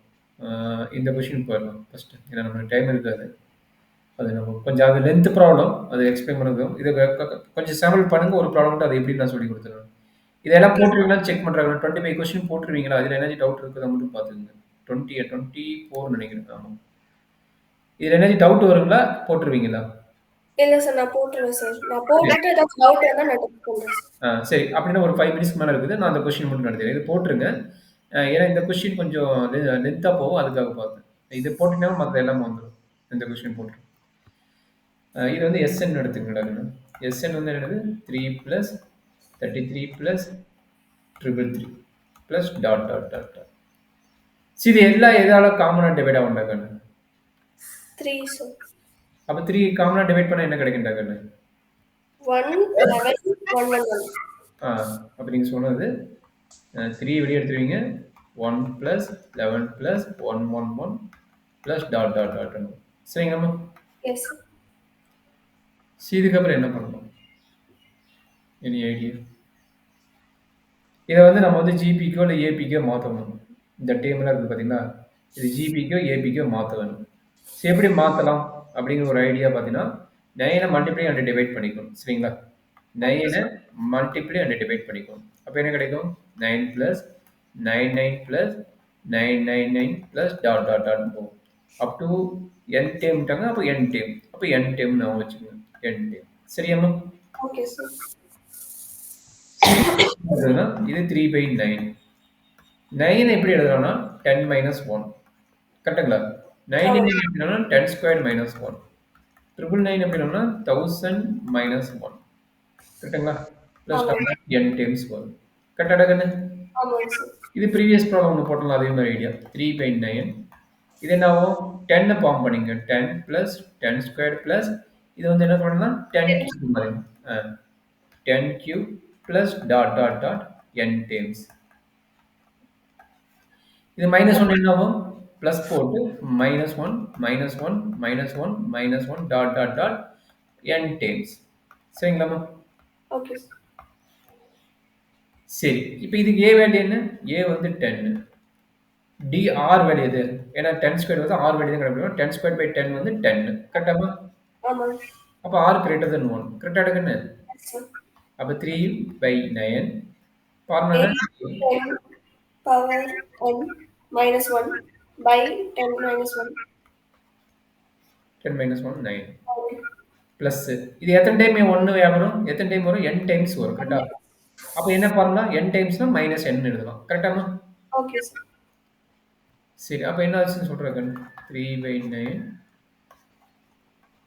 இந்த கொஷின் போயிடலாம் ஃபர்ஸ்ட்டு. ஏன்னா நம்மளுக்கு டைம் இருக்காது. அது நம்ம கொஞ்சம் அது லென்த் ப்ராப்ளம். அது எக்ஸ்பிளைன் பண்ணதும் இதை கொஞ்சம் சாம்பிள் பண்ணுங்க. ஒரு ப்ராப்ளம் மட்டும் அதை எப்படி நான் சொல்லி கொடுத்துருவேன். இதெல்லாம் போட்டுருவீங்களா செக் பண்ணுறாங்க. 25 கொஸ்டின் போட்டுருவீங்களா? அதில் ஏதாச்சும் டவுட் இருக்குதா மட்டும் பார்த்துக்குங்க. 24 நினைக்கிறேன். ஆமாம். இதில் ஏதாச்சும் டவுட் வருங்களா? போட்டுருவீங்களா? இல்ல சார் நான் போட்டுருவேன் சார். நான் போட்டுட்டு ஏதாச்சும் டவுட் இருந்தா நான் டெக்ஸ்ட் பண்றேன் சார். சரி. அப்படின்னா ஒரு 5 மினிட்ஸ்க்கு மேலே இருக்குது. நான் அந்த கொஸ்டின் மட்டும் நடத்துறேன். இது போட்டுருங்க. ஏன்னா இந்த கொஸ்டின் கொஞ்சம் லென்த்தாக போகும். அதுக்காக பார்த்தேன். இது போட்டிங்கன்னா மற்ற எல்லாமே வந்துடும். இந்த கொஸ்டின் போட்டுருங்க. இது வந்து எஸ்என் எடுத்துக்கலாங்க. எஸ்என் வந்து என்னது? 3 + 33 + 333 + டாட் டாட் டாட் டாட். இது எல்லா எதால காமனா டிவைட் ஆகும்டா கண்ணு? 3 சார். அப்ப 3 காமனா டிவைட் பண்ணா என்ன கிடைக்கும்டா கண்ணு? 1 11 111. அப்ப நீங்க சொன்னது 3 வெளிய எடுத்துருவீங்க. 1 + 11 + 111 + டாட் டாட் டாட். சரிங்களாம்மா? Yes sir. இதுக்கப்புறம் என்ன பண்ணணும்? Any idea? இதை வந்து நம்ம வந்து ஜிபிக்கோ இல்லை ஏபிக்கோ மாற்றணும். இந்த டேம்லாம் இருக்குது பார்த்தீங்களா? இது ஜிபிக்கோ ஏபிக்கோ மாற்ற வேணும். சரி எப்படி மாற்றலாம் அப்படிங்கிற ஒரு ஐடியா பார்த்தீங்கன்னா 9 மல்டிப்ளை அண்ட் டிவைட் பண்ணிக்கணும். சரிங்களா? 9 மல்டிப்ளை அண்ட் டிவைட் பண்ணிக்கணும். அப்போ என்ன கிடைக்கும்? 9 + 99 + 999 + டாட் டாட் டாட் போகும். அப் டு n டேம்ட்டாங்க. அப்போ n டேம். அப்போ n டேம் நான் வச்சுக்கோங்க. n term. சரியாம்மா? Okay sir. இது 3/9. 9 எப்படி எழுதலாம்னா 10 - 1. கரெக்ட்டுங்களா? 99 எப்படி எழுதலாம்னா 10² - 1. 999 எப்படி எழுதலாம்னா 1000 - 1. கரெக்ட்டுங்களா? பிளஸ் n டைம்ஸ் வரும். கரெக்டாடா கண்ணு? ஆமாங்க சார். இது ப்ரீவியஸ் ப்ராப்ளம் ஒன்று போட்டோம்ல அதே மாதிரி ஐடியா. 3/9. இது என்ன ஆகும்? 10 ஃபார்ம் பண்ணிங்க. 10 + 10² + இது வந்து என்ன பண்ணலாம்? 10³ மாதிரி. 10³ + dot dot dot n times. இது -1 என்ன ஆகும்? பிளஸ் போட்டு -1 -1 -1 -1 dot dot dot n times. சரிங்களாம்மா? Okay sir. சரி. இப்போ இதுக்கு a வேல்யூ என்ன? a வந்து 10. ஆர் வேல்யூ எது? ஏன்னா 10 ஸ்கொயர் வந்து ஆர் வேல்யூ தான் கண்டுபிடிக்கணும். 10 ஸ்கொயர் பை 10 வந்து 10. கரெக்டாமா? ஆமாங்க. அப்போ ஆர் கிரேட்டர் தென் 1. கரெக்டா எடுக்கண்ணு? S sir. அப்போ 3 by 9 formula 8 10 power n minus 1 by 10 minus 1. 10 minus 1 9 plus இது எத்தனை டைம் 1 வரும்? எத்தனை டைம் வரும்? n டைம்ஸ் வரும். கரெக்டா? அப்போ என்ன ஃபார்முலா? n டைம்ஸ்னா மைனஸ் n எழுதலாம். கரெக்டாமா? Okay sir. சரி அப்போ என்ன ஆச்சுன்னு சொல்கிறேன். 3 by 9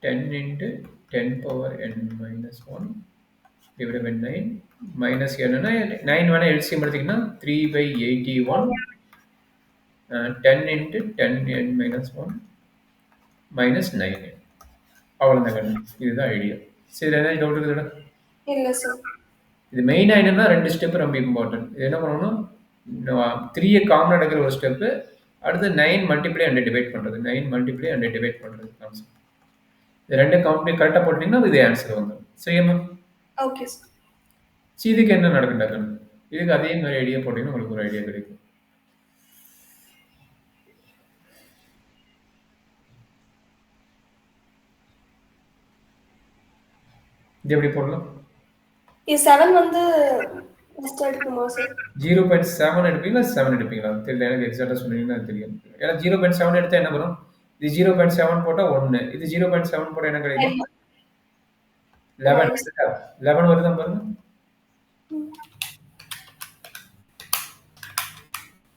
10 into 10 power n minus 1 divided by 9 minus என்னன்னா 9 வேணா LCM எடுத்தீங்கன்னா 3 by 81 10 into 10 n minus 1 minus 9 அவ்வளோதான் கண்ணு. இதுதான் ஐடியா. சரி ஏதாவது டவுட் இருக்குதுடா? இல்ல சார். இது மெயினாக என்னன்னா 2 ஸ்டெப் ரொம்ப இம்பார்ட்டன்ட். இது என்ன பண்ணணும்? 3 காமன் எடுக்கிற ஒரு ஸ்டெப்பு, அடுத்து 9 மல்டிப்ளை அண்ட் டிவைட் பண்ணுறது. 9 மல்டிப்ளை அண்ட் டிவைட் பண்ணுறது கான்செப்ட். இது ரெண்டும் கம்ப்ளீட் கரெக்டாக போட்டிங்கன்னா இது ஆன்சர் வந்துடும். சரியாம்மா? Okay sir. சரி இதுக்கு என்ன நடக்குண்டா கண்ணு? இதுக்கு அதே மாதிரி ஐடியா போட்டிங்கன்னா உங்களுக்கு ஒரு ஐடியா கிடைக்கும். இது எப்படி போடலாம்? இது 7 வந்து ஃபர்ஸ்ட் எடுக்குமா சார்? 0.7 எடுப்பீங்களா 7 எடுப்பீங்களா தெரியல. எனக்கு எக்ஸாக்டாக சொன்னீங்கன்னா அது தெரியும். ஏன்னா 0.7 எடுத்தால் என்ன வரும்? இது 0.7 போட்டால் 1. இது 0.7 போட்டால் என்ன கிடைக்கும்? 11. 11 வருதான் பாருங்க.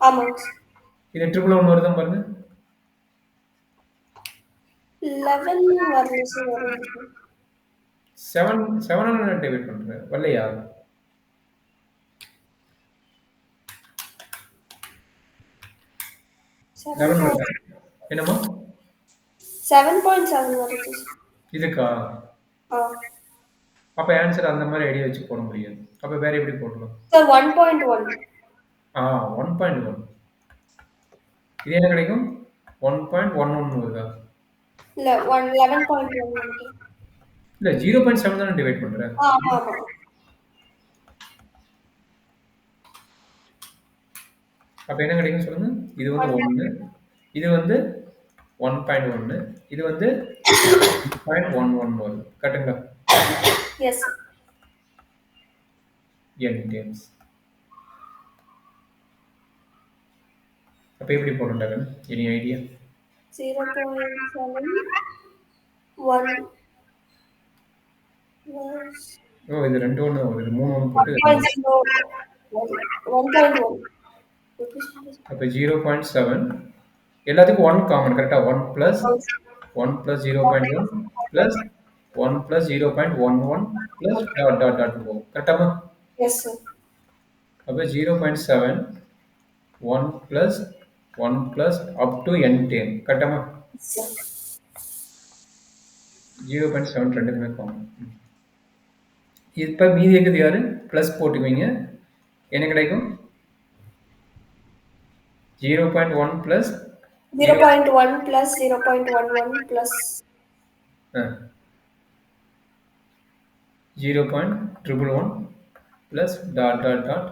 ஆமாங்க சார். இது 111 வருதான் பாருங்க. 11 வரல சார். வருது 7 டிவைட் பண்ணுறேன் வரலையா? என்னம்மா? 7.7 வருது சார். இதுக்கா? ஆ அப்போ ஆன்சர் அந்த மாதிரி ஐடியா வச்சு போட முடியாது. அப்போ வேற எப்படி போடலாம்? சார் 1.1. 1.1. இது என்ன கிடைக்கும்? 1.11 வருதா? இல்ல 11.1. இல்லை 0.7 தானே டிவைட் பண்ணுறேன். ஆமா ஆமா. அப்போ என்ன கிடைக்கும் சொல்லுங்க? இது வந்து 1, இது வந்து 1.1, இது வந்து 0.11 வருது. கரெக்டுங்களா? Yes sir. n times. அப்போ எப்படி போடுறாங்க? Any idea? 0.7 1 ஓ இது 2 1 வருது. இது 3 1 போட்டு 1.1. அப்போ 0.7 எல்லாத்துக்கும் 1 காமன். கரெக்டாக? 1 + 1 + 0.1 + 1 + 0.11 + டாட் டாட் டாட் போகும். கரெக்டாமா? Yes sir. அப்போ 0.7 1 + 1 + up to n டைம். கரெக்டாமா? 0.7 ரெண்டுக்குமே காமன். இப்போ மீதி இருக்குது யாரு? ப்ளஸ் போட்டுக்குவீங்க. என்ன கிடைக்கும்? 0.1 + 0.1 plus 0.11 plus 0.111 plus dot dot dot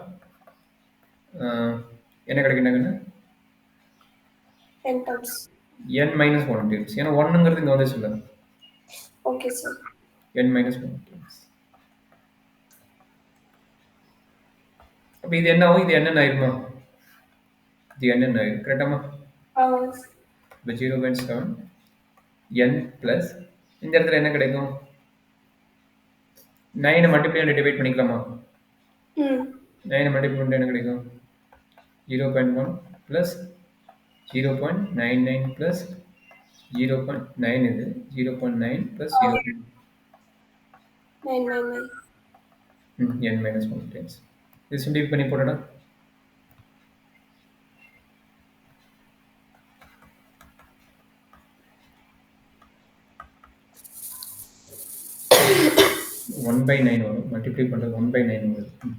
என்ன கிடைக்குன்னு 10 times. n minus 1 times. ஏன்னா 1ங்கிறது இங்கே வந்து சொல்லுங்க. Okay sir. n minus 1 times. அப்போ இது என்ன ஆகும்? இது என்னென்ன ஆயிருமா? இது என்னென்ன ஆயிரும்? கரெக்டாமா? இப்போ 0.7 n plus இந்த இடத்துல என்ன கிடைக்கும்? 9 மல்டிப்ளை அண்ட் டிவைட் பண்ணிக்கலாமா? 9 மல்டிப்ளை பண்ணி என்ன கிடைக்கும்? 0.1 plus 0.99 plus 0.9 இது 0.9 plus 0.9 n minus 1 times. இது சிம்பிள் பண்ணி போடடா. ஒன் பை 9 வரும். மல்டிப்ளை பண்ணுறது 1/9 வரும்.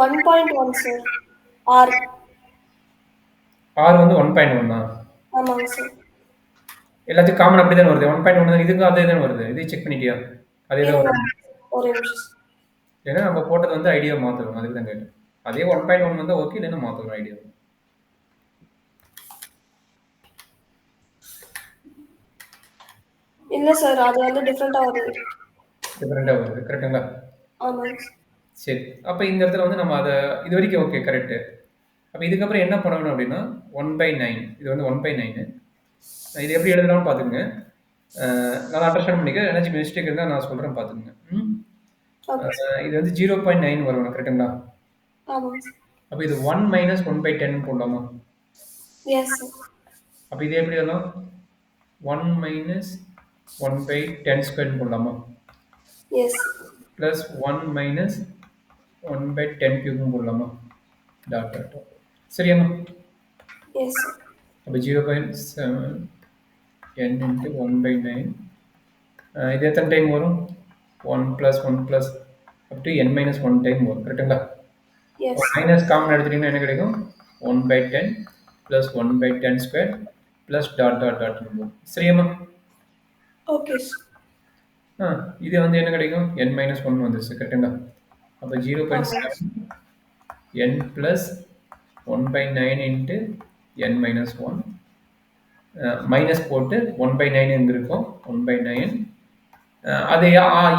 $1.1 sir. R ஆர் வந்து 1.1 ஆமாங்க சார். எல்லாத்துக்கும் காமன் அப்படி தானே வருது 1.1 தான் இதுக்கும் அதே தானே வருது இது செக் பண்ணிட்டியா அதே தான் இருங்க, வருது ஒரே நிமிஷம். ஏன்னா நம்ம போட்டது வந்து ஐடியா மாற்றணும் அதுக்கு தான் கேட்டேன் அதே 1.1 வந்தால் ஓகே இல்லைன்னா மாற்றணும் ஐடியா இல்ல சார், அது வந்து டிஃப்ரெண்டா வருது. டிஃப்ரெண்ட்டாக வருது கரெக்டுங்களா ஆமாங்க சார். சரி அப்போ இந்த இடத்துல வந்து நம்ம அதை இது வரைக்கும் ஓகே கரெக்டு அப்போ இதுக்கப்புறம் என்ன பண்ணணும் அப்படின்னா 1/9 இது வந்து 1/9 இது எப்படி எழுதலாம்னு பார்த்துக்குங்க நல்லா அண்டர்ஸ்டாண்ட் பண்ணிக்க ஏதாச்சும் மிஸ்டேக் இருந்தால் நான் சொல்கிறேன் பார்த்துக்குங்க ஓகே சார். இது வந்து 0.9 வரும் கரெக்டுங்களா ஆமாங்க சார். அப்போ இது 1 - 1/10 போடலாமா எஸ் சார். அப்போ இது எப்படி எழுதலாம் 1 - 1/10² போடலாமா எஸ். ப்ளஸ் 1 - 1/10³ போடலாமா டாட் டாட் டாட் சரியாம்மா எஸ் சார். அப்போ 0.7 n into 1/9 இது எத்தனை டைம் வரும் 1 + 1 + up to n - 1 டைம் வரும் கரெக்டுங்களா எஸ். மைனஸ் காமன் எடுத்துட்டீங்கன்னா என்ன கிடைக்கும் 1/10 + 1/10² ப்ளஸ் டாட் டாட் டாட் வரும் சரியாம்மா ஓகே சார். இது வந்து என்ன கிடைக்கும் n - 1 வந்துருச்சு கரெக்டுங்களா அப்போ 0.7 ஆமாங்க. n + 1/9 into n - 1 மைனஸ் போட்டு 1/9 எங்க இருக்கும் 1/9 அது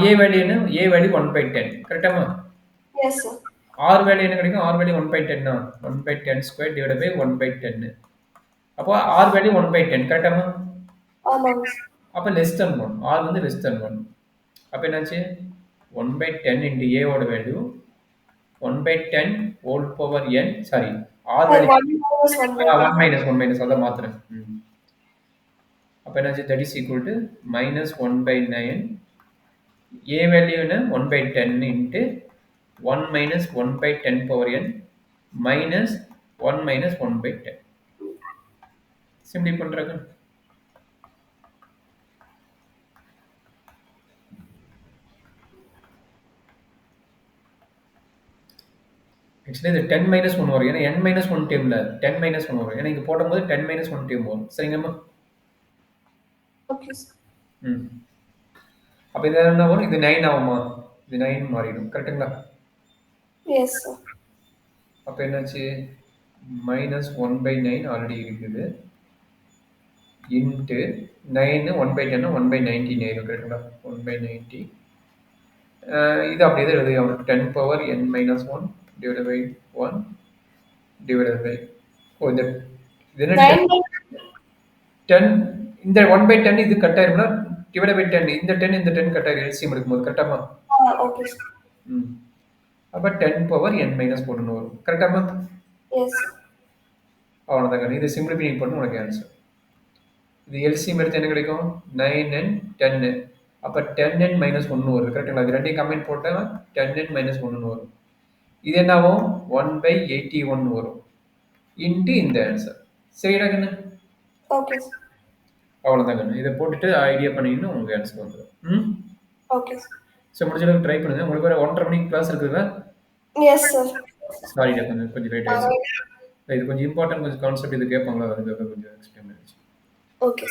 ஏ வேல்யூ என்ன ஏ வேல்யூ 1/10 கரெக்டாமா எஸ் சார். ஆர் வேல்யூ என்ன கிடைக்கும் ஆர் வேல்யூ 1/10 1/10² டிவைட் பை 1/10 அப்போ ஆர் வேல்யூ 1/10 கரெக்டாமா ஆமாங்க சார். அப்போ லெஸ் தென் 1 ஆர் வந்து லெஸ் தென் 1 அப்போ என்னாச்சு 1/10 into a ஓட value 1/10 whole power n sorry R sir value 1 - 1/10. 1 - 1 அதை மாத்துறேன் அப்போ என்னாச்சு that is equal to -1/9 a value என்ன 1/10 into 1 - 1/10 power n minus 1 - 1/10 simply பண்றாங்க ஆக்சுவலி இது 10 - 1 வரும் ஏன்னா n - 1 டேர்ம்ல 10 - 1 வரும் ஏன்னா இங்க போடும்போது 10 - 1 டேர்ம் வரும் சரிங்கம்மா ஓகே சார். ம் அப்போ இது என்ன வரும் இது 9 ஆகுமா இது 9 மாறிடும் கரெக்டுங்களா எஸ் சார். அப்போ என்னாச்சு -1/9 ஆல்ரெடி இருக்குது இன்ட்டு 9 1/10 1/19 ஆயிடும் கரெக்டுங்களா 1/90 இது அப்படியே தான் எழுதி 10 power n - 1 divide by 1 divide by ஓ இந்த இது என்ன 9 10 இந்த 1/10 இது கட் ஆயிரும்னா டிவைட் பை 10 இந்த 10 இந்த 10 கட் ஆயிரும் எல்சிஎம் எடுக்கும்போது கரெக்டாமா ஓகே சார். ம் அப்போ 10 பவர் n - 1 வரும் கரெக்டாமா எஸ். அவ்வளோதாங்க இதை சிம்பிளிஃபை பண்ணி உனக்கு ஆன்சர் இது எல்சிஎம் எடுத்து என்ன கிடைக்கும் 9n 10 அப்போ 10n - 1 வருது கரெக்டுங்களா இது ரெண்டையும் கமெண்ட் போட்டால் 10n - 1 வரும் இது என்னாகும் 1/81 வரும் இன்ட்டு இந்த ஆன்சர் சரிடா கண்ணு ஓகே சார். அவ்வளோதான் கண்ணு இதை போட்டுட்டு ஐடியா பண்ணிங்கன்னா உங்களுக்கு ஆன்சர் வந்துடும் ஓகே சார். ஸோ முடிஞ்ச அளவுக்கு ட்ரை பண்ணுங்க உங்களுக்கு வேறு 1:30 மணிக்கு கிளாஸ் இருக்குதுல்ல எஸ் சார். சாரிடா கொஞ்சம் லேட் ஆயிடுச்சு இது கொஞ்சம் இம்பார்ட்டன்ட் கொஞ்சம் கான்செப்ட் இது கேட்பாங்களா அதுக்காக கொஞ்சம் எக்ஸ்பிளைன் பண்ணிடுச்சு ஓகே.